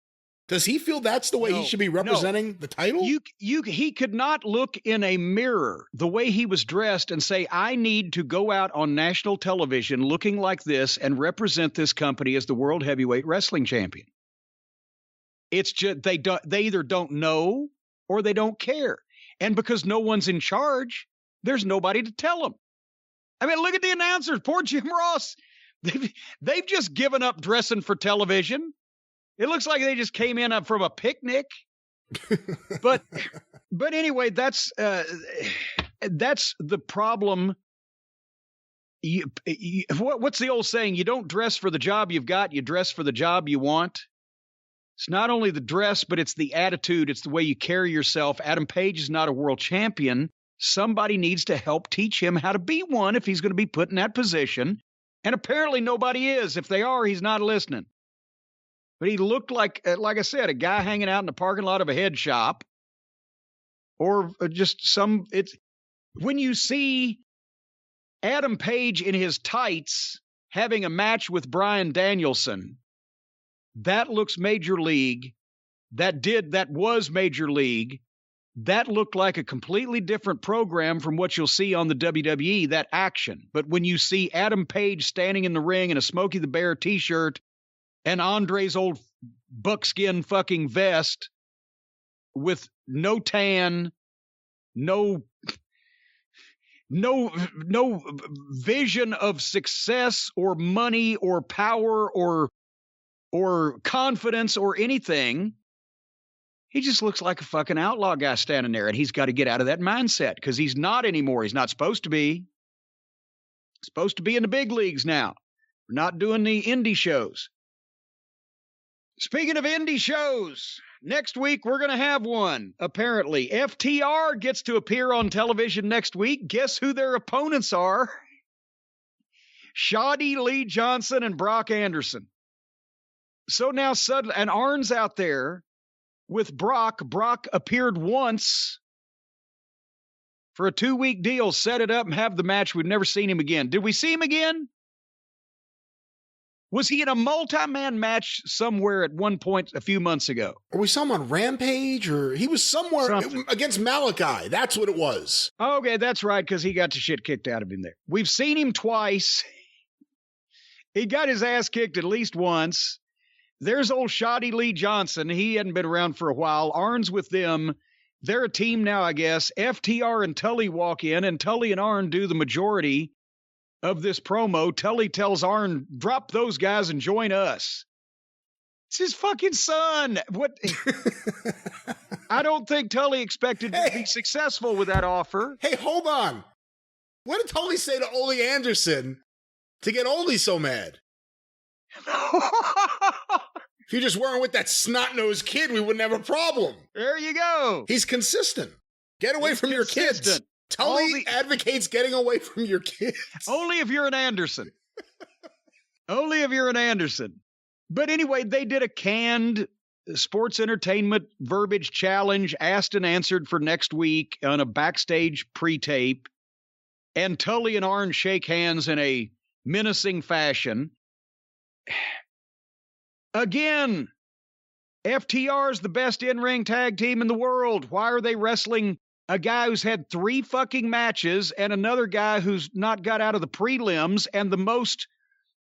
Does he feel that's the way he should be representing the title? He could not look in a mirror the way he was dressed and say, I need to go out on national television looking like this and represent this company as the World Heavyweight Wrestling Champion. It's just they either don't know or they don't care. And because no one's in charge, there's nobody to tell them. I mean, look at the announcers. Poor Jim Ross. They've just given up dressing for television. It looks like they just came in from a picnic. But anyway, that's the problem. What's the old saying? You don't dress for the job you've got, you dress for the job you want. It's not only the dress, but it's the attitude. It's the way you carry yourself. Adam Page is not a world champion. Somebody needs to help teach him how to be one if he's going to be put in that position. And apparently nobody is. If they are, he's not listening. But he looked like I said, a guy hanging out in the parking lot of a head shop. Or just when you see Adam Page in his tights having a match with Bryan Danielson, that looks major league. That was major league. That looked like a completely different program from what you'll see on the WWE, that action. But when you see Adam Page standing in the ring in a Smokey the Bear t-shirt and Andre's old buckskin fucking vest with no tan, no vision of success or money or power or confidence or anything, he just looks like a fucking outlaw guy standing there, and he's got to get out of that mindset because he's not anymore. He's not supposed to be. He's supposed to be in the big leagues now. We're not doing the indie shows. Speaking of indie shows, next week we're going to have one, apparently. FTR gets to appear on television next week. Guess who their opponents are? Shoddy Lee Johnson and Brock Anderson. So now suddenly, and Arn's out there with Brock. Brock appeared once for a 2-week deal, set it up and have the match. We've never seen him again. Did we see him again? Was he in a multi-man match somewhere at one point a few months ago? Or we saw him on Rampage, or he was somewhere against Malachi. That's what it was. Okay, that's right, because he got the shit kicked out of him there. We've seen him twice. He got his ass kicked at least once. There's old Shoddy Lee Johnson. He hadn't been around for a while. Arn's with them. They're a team now, I guess. FTR and Tully walk in, and Tully and Arn do the majority of this promo. Tully tells Arn, drop those guys and join us. It's his fucking son. What? I don't think Tully expected to be successful with that offer. Hey, hold on. What did Tully say to Ole Anderson to get Ole so mad? If you just weren't with that snot-nosed kid, we wouldn't have a problem. There you go. He's consistent. Get away from your kids. Tully advocates getting away from your kids. Only if you're an Anderson. Only if you're an Anderson. But anyway, they did a canned sports entertainment verbiage challenge, asked and answered for next week on a backstage pre-tape. And Tully and Arn shake hands in a menacing fashion. Again, FTR is the best in-ring tag team in the world. Why are they wrestling a guy who's had 3 fucking matches and another guy who's not got out of the prelims? And the most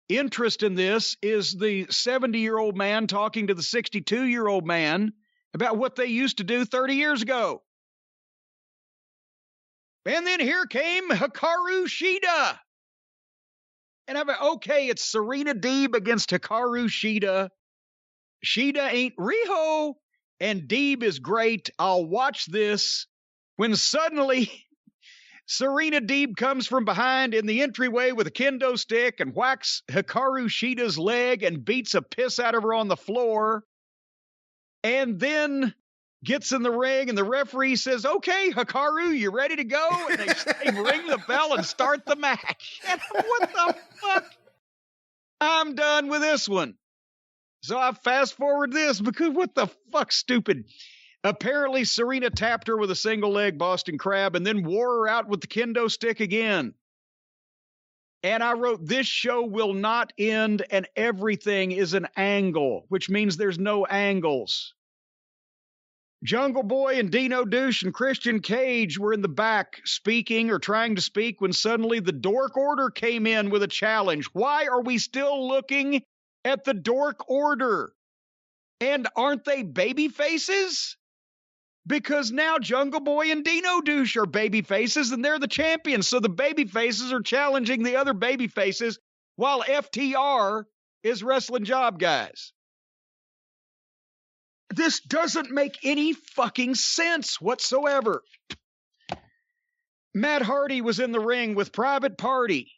interest in this is the 70-year-old man talking to the 62-year-old man about what they used to do 30 years ago. And then here came Hikaru Shida. And I'm like, okay, it's Serena Deeb against Hikaru Shida. Shida ain't Riho, and Deeb is great. I'll watch this. When suddenly Serena Deeb comes from behind in the entryway with a kendo stick and whacks Hikaru Shida's leg and beats a piss out of her on the floor. And then gets in the ring, and the referee says, okay, Hikaru, you ready to go? And they ring the bell and start the match. And what the fuck? I'm done with this one. So I fast forward this because what the fuck, stupid. Apparently Serena tapped her with a single leg Boston Crab and then wore her out with the kendo stick again. And I wrote, this show will not end and everything is an angle, which means there's no angles. Jungle Boy and Dino Douche and Christian Cage were in the back speaking or trying to speak when suddenly the Dork Order came in with a challenge. Why are we still looking at the Dork Order? And aren't they baby faces? Because now Jungle Boy and Dino Douche are baby faces and they're the champions. So the baby faces are challenging the other baby faces while FTR is wrestling job guys. This doesn't make any fucking sense whatsoever. Matt Hardy was in the ring with Private Party.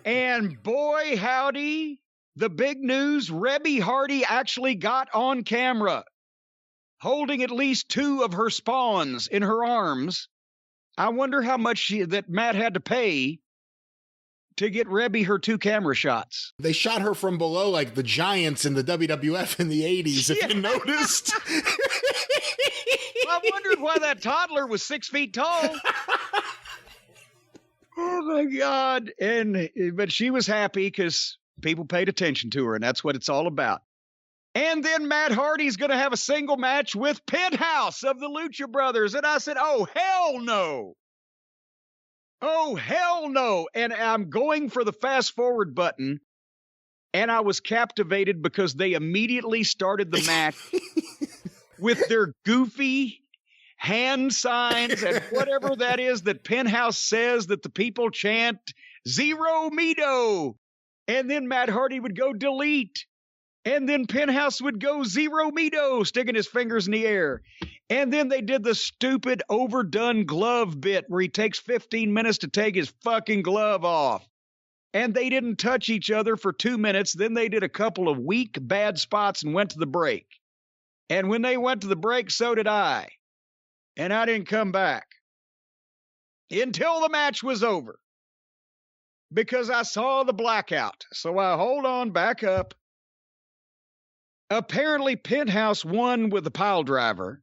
And boy, howdy, the big news, Rebby Hardy actually got on camera holding at least 2 of her spawns in her arms. I wonder how much that Matt had to pay to get Rebby her 2 camera shots. They shot her from below like the Giants in the WWF in the 80s, if you noticed. I wondered why that toddler was 6 feet tall. Oh, my God. But she was happy because people paid attention to her, and that's what it's all about. And then Matt Hardy's going to have a single match with Penthouse of the Lucha Brothers. And I said, oh, hell no. Oh, hell no. And I'm going for the fast forward button. And I was captivated because they immediately started the match with their goofy hand signs and whatever that is that Penthouse says that the people chant, Zero Mito. And then Matt Hardy would go delete. And then Penthouse would go Zero Mito, sticking his fingers in the air. And then they did the stupid overdone glove bit where he takes 15 minutes to take his fucking glove off. And they didn't touch each other for 2 minutes. Then they did a couple of weak, bad spots and went to the break. And when they went to the break, so did I. And I didn't come back until the match was over because I saw the blackout. So I hold on back up. Apparently, Penthouse won with the pile driver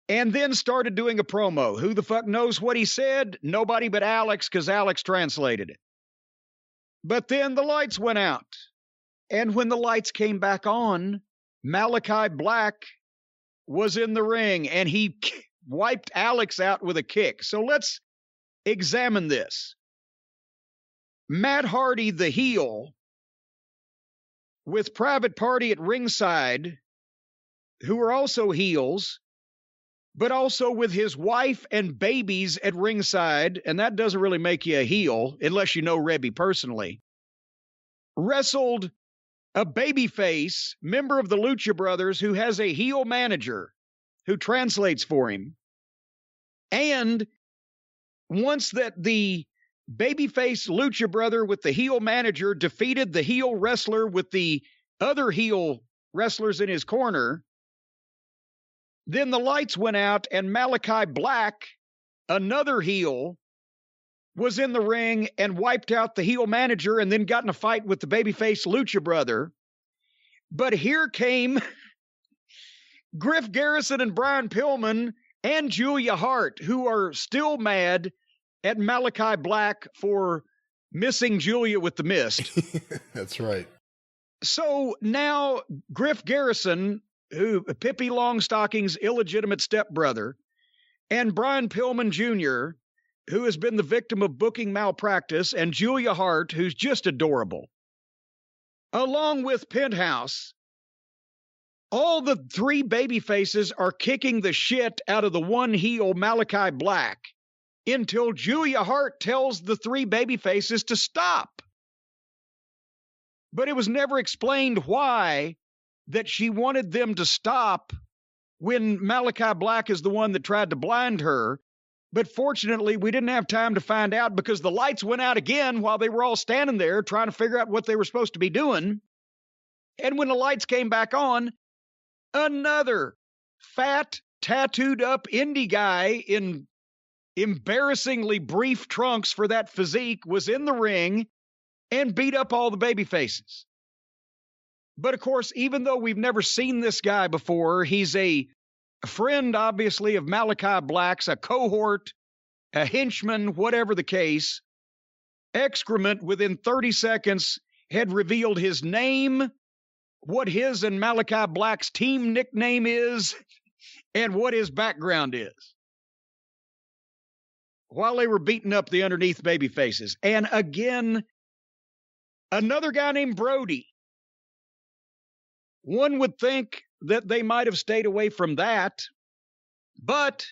and then started doing a promo. Who the fuck knows what he said? Nobody but Alex, because Alex translated it. But then the lights went out. And when the lights came back on, Malachi Black was in the ring and he wiped Alex out with a kick. So let's examine this. Matt Hardy, the heel, with Private Party at ringside, who are also heels, but also with his wife and babies at ringside, and that doesn't really make you a heel, unless you know Rebby personally, wrestled a babyface member of the Lucha Brothers who has a heel manager who translates for him. And once that the babyface Lucha Brother with the heel manager defeated the heel wrestler with the other heel wrestlers in his corner, then the lights went out and Malachi Black, another heel, was in the ring and wiped out the heel manager and then got in a fight with the babyface Lucha Brother. But here came Griff Garrison and Brian Pillman and Julia Hart, who are still mad at Malachi Black for missing Julia with the mist. That's right. So now Griff Garrison, who Pippi Longstocking's illegitimate stepbrother, and Brian Pillman Jr., who has been the victim of booking malpractice, and Julia Hart, who's just adorable, along with Penthouse, all the 3 baby faces are kicking the shit out of the one heel Malachi Black until Julia Hart tells the 3 baby faces to stop. But it was never explained why that she wanted them to stop when Malachi Black is the one that tried to blind her. But fortunately, we didn't have time to find out because the lights went out again while they were all standing there trying to figure out what they were supposed to be doing. And when the lights came back on, another fat, tattooed up indie guy in embarrassingly brief trunks for that physique was in the ring and beat up all the baby faces. But of course, even though we've never seen this guy before, he's a friend, obviously, of Malachi Black's, a cohort, a henchman, whatever the case. Excrement within 30 seconds had revealed his name, what his and Malachi Black's team nickname is, and what his background is, while they were beating up the underneath baby faces. And again, another guy named Brody. One would think that they might have stayed away from that. But,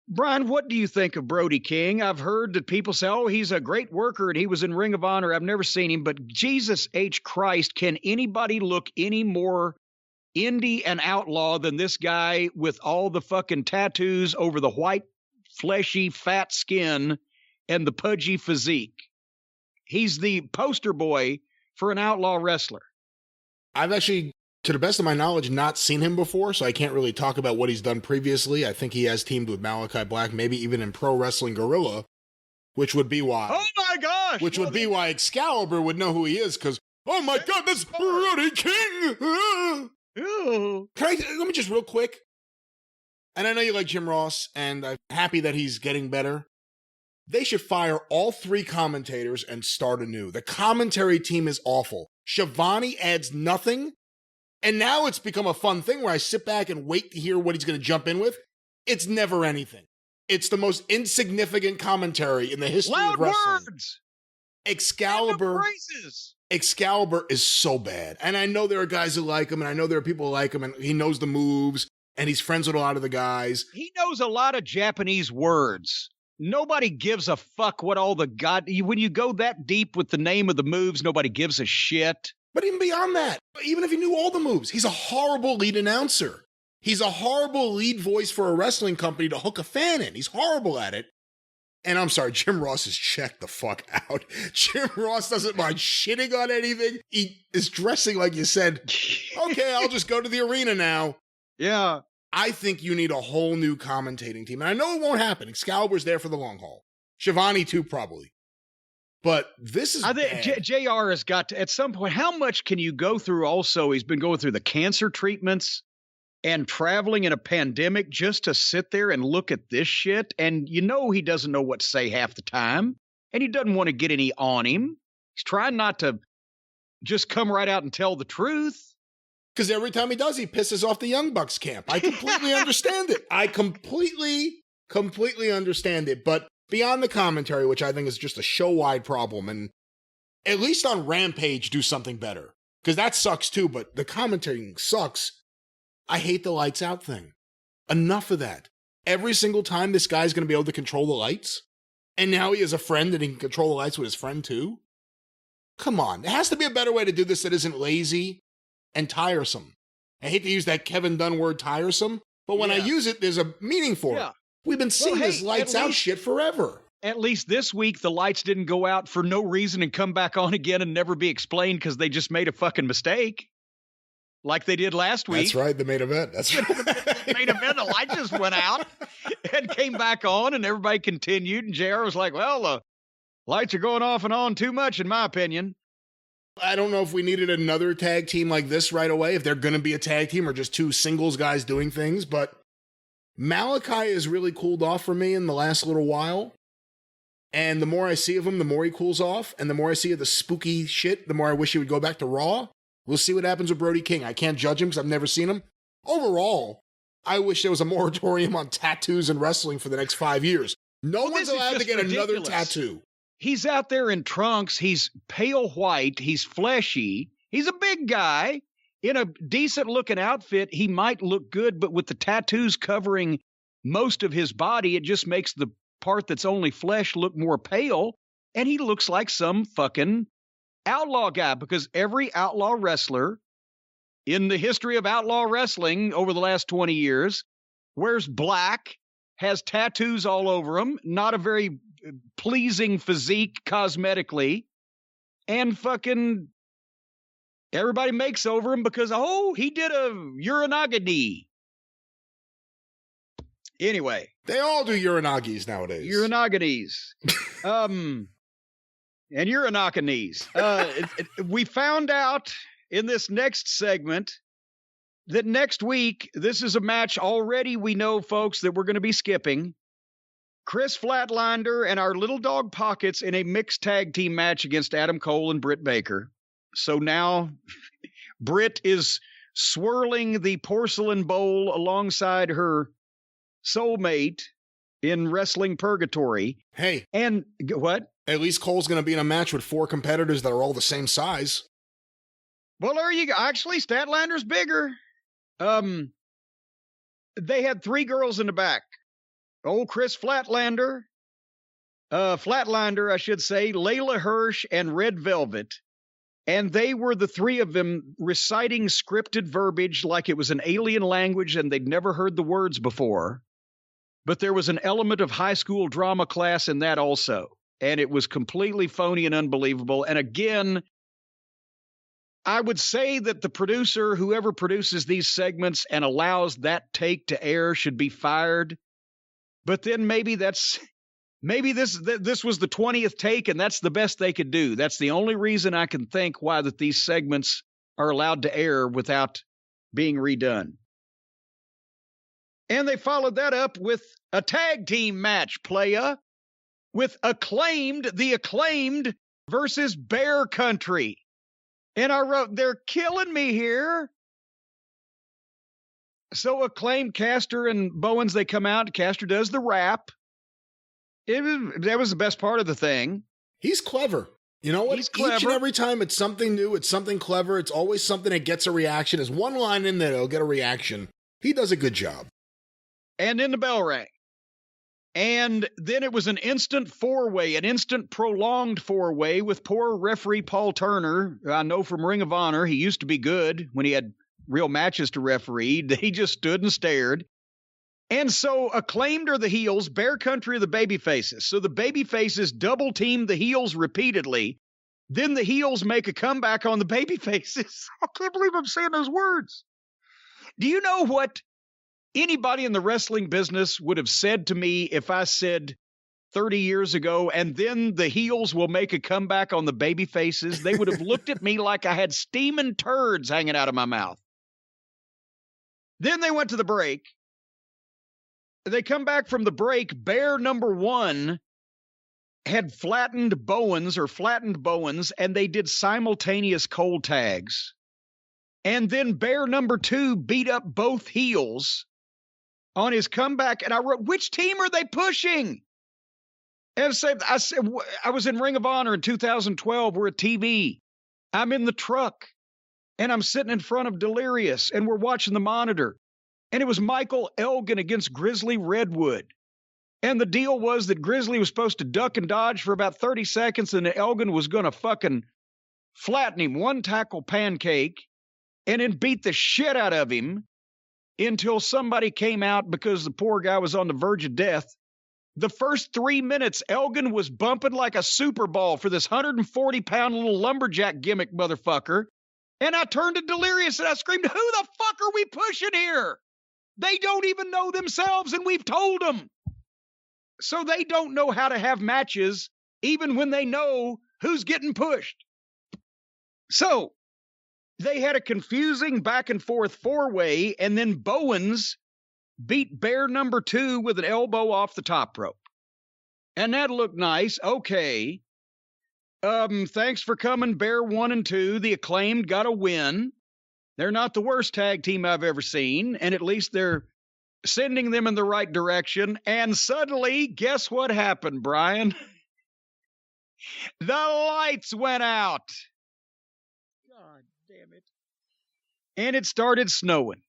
Brian, what do you think of Brody King? I've heard that people say, oh, he's a great worker and he was in Ring of Honor. I've never seen him, but Jesus H. Christ, can anybody look any more indie and outlaw than this guy with all the fucking tattoos over the white, fleshy, fat skin and the pudgy physique? He's the poster boy for an outlaw wrestler. I've actually, to the best of my knowledge, not seen him before, so I can't really talk about what he's done previously. I think he has teamed with Malachi Black, maybe even in Pro Wrestling Guerrilla, which would be why. Oh my gosh! Which would be why Excalibur would know who he is, because, oh my God, that's Brody King! Let me just real quick, and I know you like Jim Ross, and I'm happy that he's getting better. They should fire all 3 commentators and start anew. The commentary team is awful. Shivani adds nothing, and now it's become a fun thing where I sit back and wait to hear what he's going to jump in with. It's never anything. It's the most insignificant commentary in the history of wrestling. Words. Excalibur is so bad. And I know there are guys who like him, and I know there are people who like him, and he knows the moves, and he's friends with a lot of the guys. He knows a lot of Japanese words. Nobody gives a fuck what all the when you go that deep with the name of the moves, nobody gives a shit. But even beyond that, even if he knew all the moves, he's a horrible lead announcer. He's a horrible lead voice for a wrestling company to hook a fan in. He's horrible at it. And I'm sorry, Jim Ross is checked the fuck out. Jim Ross doesn't mind shitting on anything. He is dressing like you said, okay, I'll just go to the arena now. Yeah. I think you need a whole new commentating team. And I know it won't happen. Excalibur's there for the long haul. Shivani too, probably. But this is I think JR has got to, at some point, how much can you go through also? He's been going through the cancer treatments and traveling in a pandemic just to sit there and look at this shit. And you know he doesn't know what to say half the time. And he doesn't want to get any on him. He's trying not to just come right out and tell the truth. Because every time he does, he pisses off the Young Bucks camp. I completely understand it. I completely understand it. But beyond the commentary, which I think is just a show-wide problem, and at least on Rampage, do something better. Because that sucks too, but the commentary sucks. I hate the lights out thing. Enough of that. Every single time this guy's going to be able to control the lights, and now he has a friend and he can control the lights with his friend too? Come on. There has to be a better way to do this that isn't lazy and tiresome. I hate to use that Kevin Dunn word, tiresome, but when I use it, there's a meaning for it. We've been seeing this lights out shit forever. At least this week, the lights didn't go out for no reason and come back on again and never be explained because they just made a fucking mistake. Like they did last week. That's right, the main event. That's right. The main event, the light just went out and came back on and everybody continued. And JR was like, well, the lights are going off and on too much, in my opinion. I don't know if we needed another tag team like this right away, if they're going to be a tag team or just 2 singles guys doing things, but Malachi has really cooled off for me in the last little while. And the more I see of him, the more he cools off. And the more I see of the spooky shit, the more I wish he would go back to Raw. We'll see what happens with Brody King. I can't judge him because I've never seen him. Overall, I wish there was a moratorium on tattoos and wrestling for the next 5 years. No one's allowed to get another tattoo. He's out there in trunks. He's pale white. He's fleshy. He's a big guy. In a decent-looking outfit, he might look good, but with the tattoos covering most of his body, it just makes the part that's only flesh look more pale, and he looks like some fucking outlaw guy, because every outlaw wrestler in the history of outlaw wrestling over the last 20 years wears black, has tattoos all over him, not a very pleasing physique cosmetically, and fucking everybody makes over him because, oh, he did a Uranagi. Anyway. They all do Uranagis nowadays. Uranagi's. And Uranakani's. We found out in this next segment that next week, this is a match already we know, folks, that we're going to be skipping. Chris Flatlander and our little dog Pockets in a mixed tag team match against Adam Cole and Britt Baker. So now Britt is swirling the porcelain bowl alongside her soulmate in wrestling purgatory. Hey. And what? At least Cole's going to be in a match with 4 competitors that are all the same size. Well, there you go. Actually, Statlander's bigger. They had 3 girls in the back. Old Chris Flatlander, Flatlander, I should say, Layla Hirsch, and Red Velvet. And they were the 3 of them reciting scripted verbiage like it was an alien language and they'd never heard the words before. But there was an element of high school drama class in that also. And it was completely phony and unbelievable. And again, I would say that the producer, whoever produces these segments and allows that take to air, should be fired. But then maybe this was the 20th take, and that's the best they could do. That's the only reason I can think why that these segments are allowed to air without being redone. And they followed that up with a tag team match, playa, with the Acclaimed versus Bear Country. And I wrote, they're killing me here. So Acclaimed, Caster, and Bowens, they come out. Caster does the rap. That was the best part of the thing. He's clever. You know what? He's clever. Each and every time it's something new, it's something clever. It's always something that gets a reaction. There's one line in there that'll get a reaction. He does a good job. And then the bell rang. And then it was an instant prolonged 4-way with poor referee Paul Turner. I know from Ring of Honor, he used to be good when he had real matches to referee. He just stood and stared. And so Acclaimed are the heels, Bear Country are the baby faces. So the baby faces double team the heels repeatedly. Then the heels make a comeback on the baby faces. I can't believe I'm saying those words. Do you know what anybody in the wrestling business would have said to me if I said 30 years ago, and then the heels will make a comeback on the baby faces? They would have looked at me like I had steaming turds hanging out of my mouth. Then they went to the break. They come back from the break. Bear number 1 had flattened Bowens, and they did simultaneous cold tags. And then Bear number 2 beat up both heels on his comeback. And I wrote, which team are they pushing? And I was in Ring of Honor in 2012. We're at TV. I'm in the truck. And I'm sitting in front of Delirious. And we're watching the monitor. And it was Michael Elgin against Grizzly Redwood. And the deal was that Grizzly was supposed to duck and dodge for about 30 seconds. And Elgin was going to fucking flatten him, one tackle pancake, and then beat the shit out of him until somebody came out because the poor guy was on the verge of death. The first 3 minutes, Elgin was bumping like a Super Bowl for this 140-pound little lumberjack gimmick motherfucker. And I turned to Delirious and I screamed, who the fuck are we pushing here? They don't even know themselves, and we've told them. So they don't know how to have matches, even when they know who's getting pushed. So they had a confusing back and forth 4-way, and then Bowens beat Bear number 2 with an elbow off the top rope. And that looked nice. Okay. Thanks for coming, Bear 1 and 2. The Acclaimed got a win. They're not the worst tag team I've ever seen, and at least they're sending them in the right direction. And suddenly, guess what happened, Brian? The lights went out. God damn it. And it started snowing.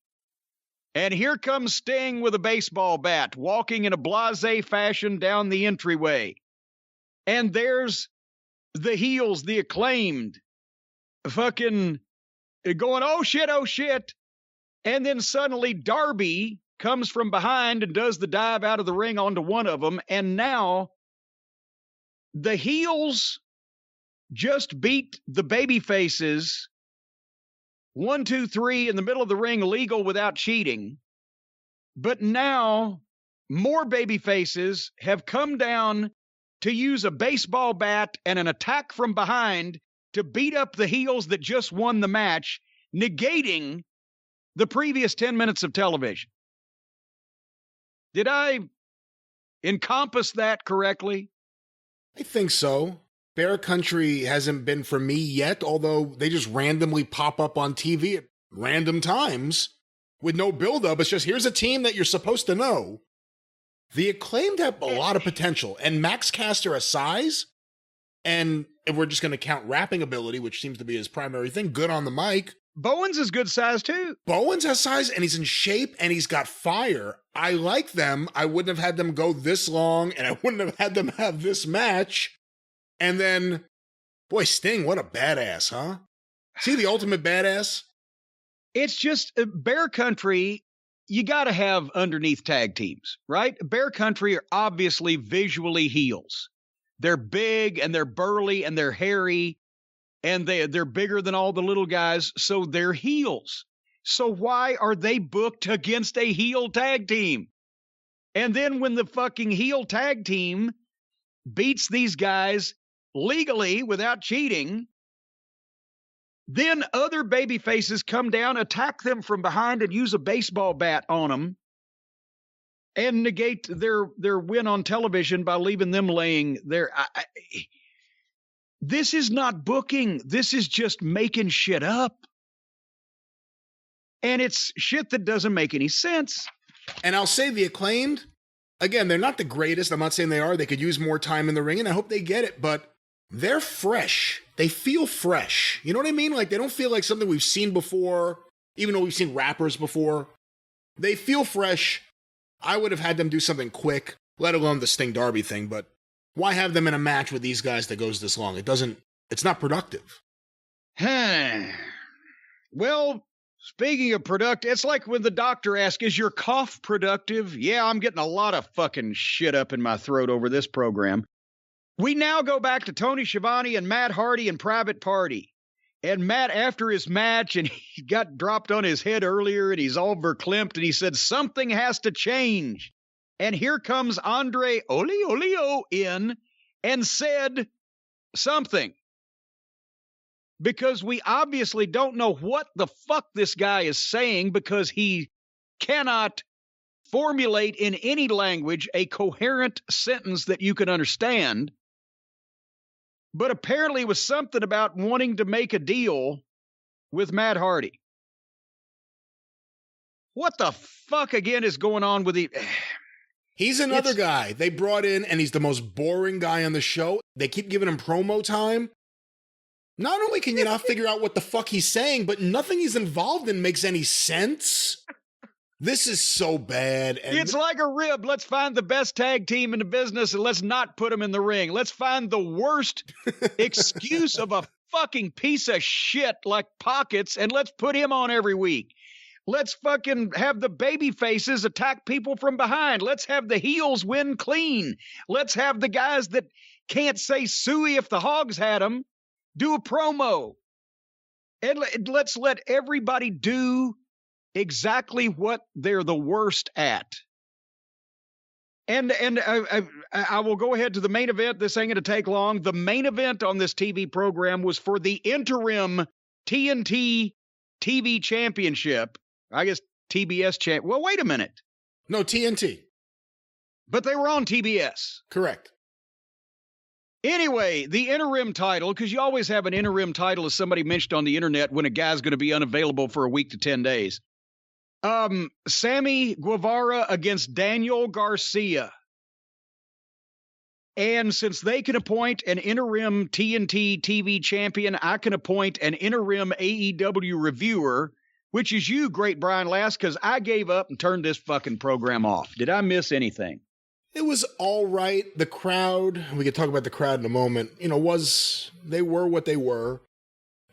And here comes Sting with a baseball bat, walking in a blasé fashion down the entryway. And there's the heels, the Acclaimed, fucking going, oh shit. And then suddenly Darby comes from behind and does the dive out of the ring onto one of them. And now the heels just beat the baby faces 1, 2, 3 in the middle of the ring, legal without cheating. But now more baby faces have come down to use a baseball bat and an attack from behind to beat up the heels that just won the match, negating the previous 10 minutes of television. Did I encompass that correctly? I think so. Bear Country hasn't been for me yet, although they just randomly pop up on TV at random times with no build-up. It's just, here's a team that you're supposed to know. The Acclaimed have a lot of potential, and Max Caster a size, And if we're just going to count rapping ability, which seems to be his primary thing, good on the mic. Bowens is good size too. Bowens has size and he's in shape and he's got fire. I like them. I wouldn't have had them go this long and I wouldn't have had them have this match. And then, boy, Sting, what a badass, huh? See the ultimate badass? It's just Bear Country. You got to have underneath tag teams, right? Bear Country are obviously visually heels. They're big and they're burly and they're hairy and they're bigger than all the little guys, so they're heels. So why are they booked against a heel tag team? And then when the fucking heel tag team beats these guys legally without cheating, then other baby faces come down, attack them from behind, and use a baseball bat on them and negate their win on television by leaving them laying there. This is not booking. This is just making shit up. And it's shit that doesn't make any sense. And I'll say the Acclaimed, again, they're not the greatest. I'm not saying they are. They could use more time in the ring, and I hope they get it. But they're fresh. They feel fresh. You know what I mean? Like, they don't feel like something we've seen before, even though we've seen rappers before. They feel fresh. I would have had them do something quick, let alone the Sting Darby thing, but why have them in a match with these guys that goes this long? It's not productive. Well, speaking of productive, it's like when the doctor asks, is your cough productive? Yeah, I'm getting a lot of fucking shit up in my throat over this program. We now go back to Tony Schiavone and Matt Hardy in Private Party. And Matt, after his match, and he got dropped on his head earlier, and he's all verklempt, and he said, something has to change. And here comes Andre Olio in and said something. Because we obviously don't know what the fuck this guy is saying, because he cannot formulate in any language a coherent sentence that you can understand. But apparently it was something about wanting to make a deal with Matt Hardy. What the fuck again is going on with the... He's another guy they brought in, and he's the most boring guy on the show. They keep giving him promo time. Not only can you not figure out what the fuck he's saying, but nothing he's involved in makes any sense. This is so bad. And it's like a rib. Let's find the best tag team in the business and let's not put them in the ring. Let's find the worst excuse of a fucking piece of shit like Pockets and let's put him on every week. Let's fucking have the baby faces attack people from behind. Let's have the heels win clean. Let's have the guys that can't say suey if the hogs had them do a promo. And let's let everybody do exactly what they're the worst at. And I will go ahead to the main event. This ain't going to take long. The main event on this TV program was for the interim TNT TV championship. I guess TBS champ. Well, wait a minute. No, TNT. But they were on TBS. Correct. Anyway, the interim title, because you always have an interim title, as somebody mentioned on the internet, when a guy's going to be unavailable for a week to 10 days. Sammy Guevara against Daniel Garcia. And since they can appoint an interim TNT TV champion, I can appoint an interim AEW reviewer, which is you, Great Brian Last, because I gave up and turned this fucking program off. Did I miss anything? It was all right. The crowd, we could talk about the crowd in a moment, they were what they were.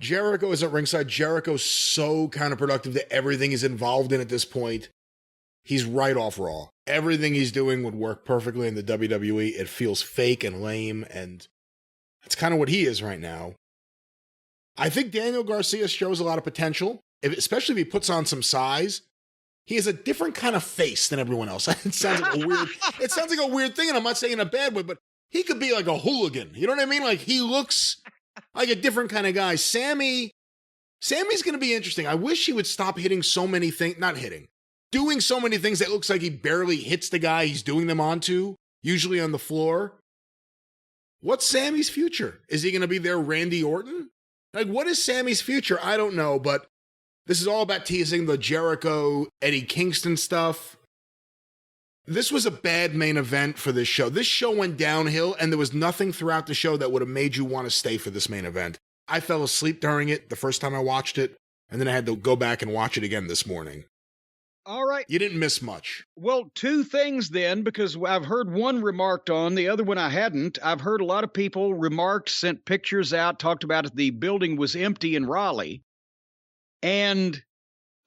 Jericho is at ringside. Jericho's so counterproductive to everything he's involved in at this point. He's right off Raw. Everything he's doing would work perfectly in the WWE. It feels fake and lame, and that's kind of what he is right now. I think Daniel Garcia shows a lot of potential, especially if he puts on some size. He has a different kind of face than everyone else. It sounds like a weird thing, and I'm not saying in a bad way, but he could be like a hooligan. You know what I mean? Like, he looks like a different kind of guy. Sammy's going to be interesting. I wish he would stop hitting so many things, doing so many things that looks like he barely hits the guy he's doing them onto, usually on the floor. What's Sammy's future? Is he going to be their Randy Orton? Like, what is Sammy's future? I don't know, but this is all about teasing the Jericho, Eddie Kingston stuff. This was a bad main event for this show. This show went downhill, and there was nothing throughout the show that would have made you want to stay for this main event. I fell asleep during it the first time I watched it, and then I had to go back and watch it again this morning. All right. You didn't miss much. Well, two things then, because I've heard one remarked on, the other one I hadn't. I've heard a lot of people remarked, sent pictures out, talked about it. The building was empty in Raleigh. And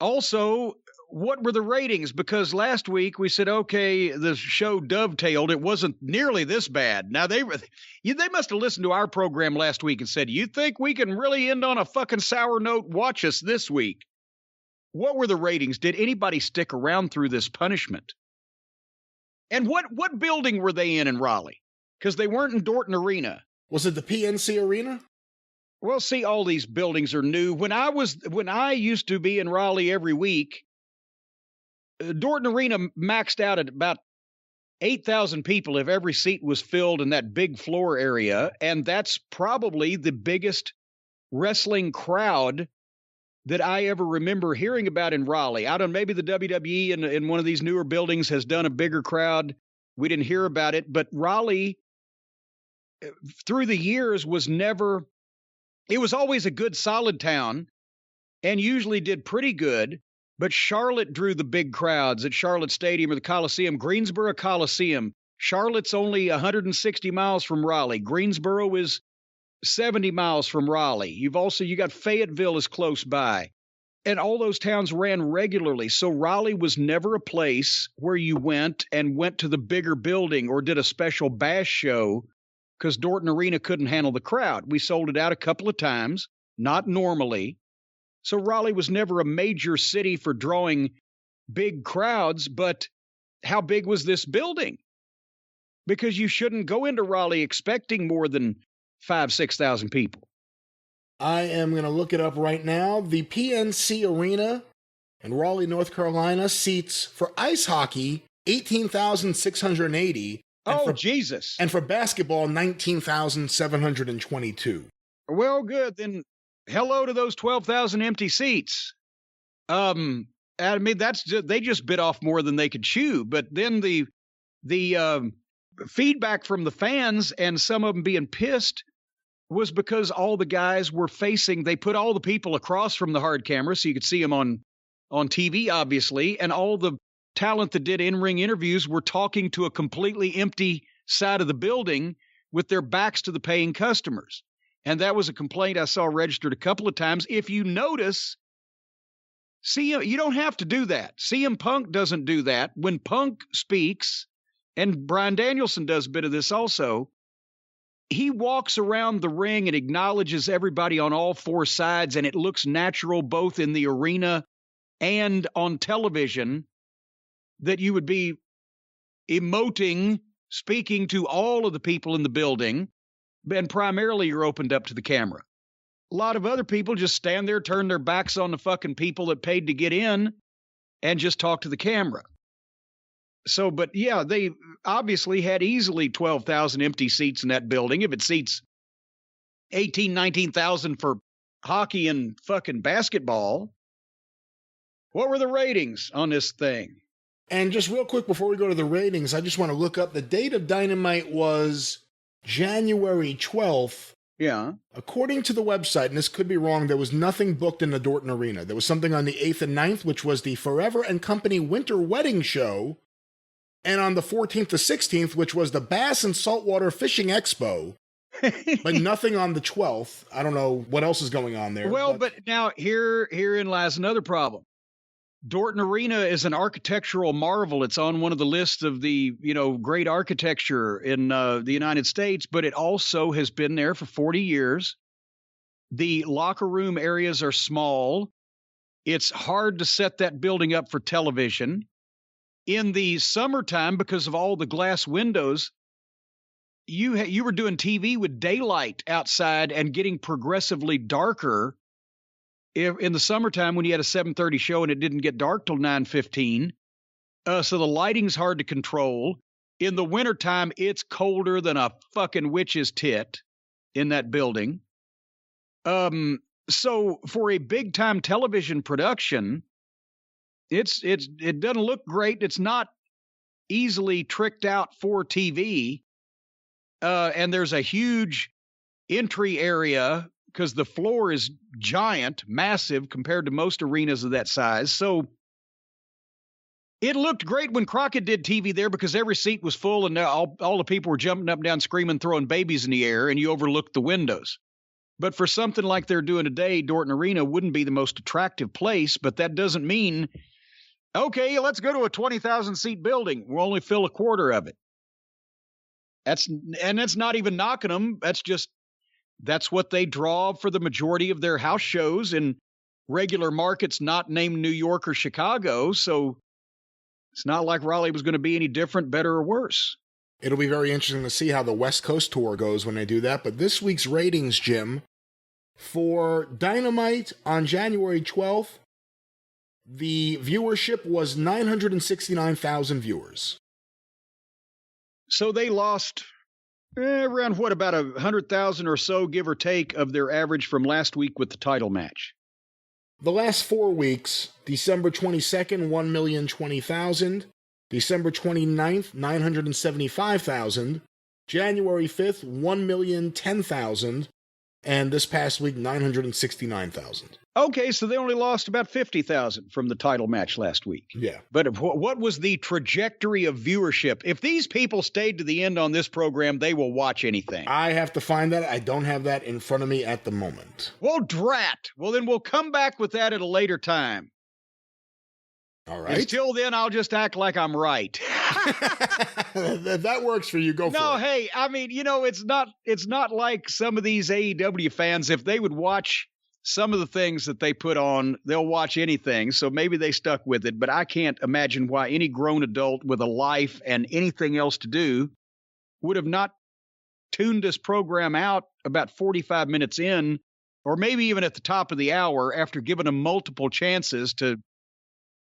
also, what were the ratings? Because last week we said, okay, the show dovetailed. It wasn't nearly this bad. Now, they must have listened to our program last week and said, you think we can really end on a fucking sour note? Watch us this week. What were the ratings? Did anybody stick around through this punishment? And what building were they in Raleigh? Because they weren't in Dorton Arena. Was it the PNC Arena? Well, see, all these buildings are new. When I used to be in Raleigh every week, Dorton Arena maxed out at about 8,000 people if every seat was filled in that big floor area. And that's probably the biggest wrestling crowd that I ever remember hearing about in Raleigh. I don't know, maybe the WWE in one of these newer buildings has done a bigger crowd. We didn't hear about it, but Raleigh through the years it was always a good solid town and usually did pretty good, but Charlotte drew the big crowds at Charlotte Stadium or the Coliseum, Greensboro Coliseum. Charlotte's only 160 miles from Raleigh. Greensboro is 70 miles from Raleigh. You got Fayetteville is close by. And all those towns ran regularly. So Raleigh was never a place where you went to the bigger building or did a special bash show because Dorton Arena couldn't handle the crowd. We sold it out a couple of times, not normally. So Raleigh was never a major city for drawing big crowds, but how big was this building? Because you shouldn't go into Raleigh expecting more than 5,000-6,000 people. I am going to look it up right now. The PNC Arena in Raleigh, North Carolina seats for ice hockey 18,680. Jesus. And for basketball 19,722. Well, good. Then hello to those 12,000 empty seats. I mean, they just bit off more than they could chew. But then the feedback from the fans and some of them being pissed was because all the guys were they put all the people across from the hard camera so you could see them on TV, obviously, and all the talent that did in-ring interviews were talking to a completely empty side of the building with their backs to the paying customers. And that was a complaint I saw registered a couple of times. If you notice, you don't have to do that. CM Punk doesn't do that. When Punk speaks, and Bryan Danielson does a bit of this also, he walks around the ring and acknowledges everybody on all four sides, and it looks natural both in the arena and on television that you would be emoting, speaking to all of the people in the building, and primarily you're opened up to the camera. A lot of other people just stand there, turn their backs on the fucking people that paid to get in, and just talk to the camera. So, but yeah, they obviously had easily 12,000 empty seats in that building. If it seats 19,000 for hockey and fucking basketball, what were the ratings on this thing? And just real quick before we go to the ratings, I just want to look up the date of Dynamite was January 12th. Yeah. According to the website, and this could be wrong, there was nothing booked in the Dorton Arena. There was something on the 8th and 9th, which was the Forever and Company Winter Wedding Show. And on the 14th to 16th, which was the Bass and Saltwater Fishing Expo, but nothing on the 12th. I don't know what else is going on there. Well, but now herein lies another problem. Dorton Arena is an architectural marvel. It's on one of the lists of the, great architecture in the United States, but it also has been there for 40 years. The locker room areas are small. It's hard to set that building up for television. In the summertime, because of all the glass windows, you were doing TV with daylight outside and getting progressively darker. In the summertime, when you had a 7:30 show and it didn't get dark till 9:15, so the lighting's hard to control. In the wintertime, it's colder than a fucking witch's tit in that building. So for a big time television production, it doesn't look great. It's not easily tricked out for TV. And there's a huge entry area because the floor is giant, massive compared to most arenas of that size. So it looked great when Crockett did TV there because every seat was full and all the people were jumping up and down, screaming, throwing babies in the air, and you overlooked the windows. But for something like they're doing today, Dorton Arena wouldn't be the most attractive place, but that doesn't mean, okay, let's go to a 20,000-seat building. We'll only fill a quarter of it. That's not even knocking them. That's what they draw for the majority of their house shows in regular markets not named New York or Chicago. So it's not like Raleigh was going to be any different, better, or worse. It'll be very interesting to see how the West Coast tour goes when they do that. But this week's ratings, Jim, for Dynamite on January 12th, the viewership was 969,000 viewers. So they lost around, about 100,000 or so, give or take, of their average from last week with the title match. The last 4 weeks, December 22nd, 1,020,000. December 29th, 975,000. January 5th, 1,010,000. And this past week, 969,000. Okay, so they only lost about 50,000 from the title match last week. Yeah. But what was the trajectory of viewership? If these people stayed to the end on this program, they will watch anything. I have to find that. I don't have that in front of me at the moment. Well, drat. Well, then we'll come back with that at a later time. All right. Until then, I'll just act like I'm right. That works for you. Go for it. No, hey, I mean, it's not like some of these AEW fans. If they would watch some of the things that they put on, they'll watch anything. So maybe they stuck with it. But I can't imagine why any grown adult with a life and anything else to do would have not tuned this program out about 45 minutes in, or maybe even at the top of the hour after giving them multiple chances to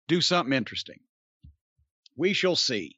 do something interesting. We shall see.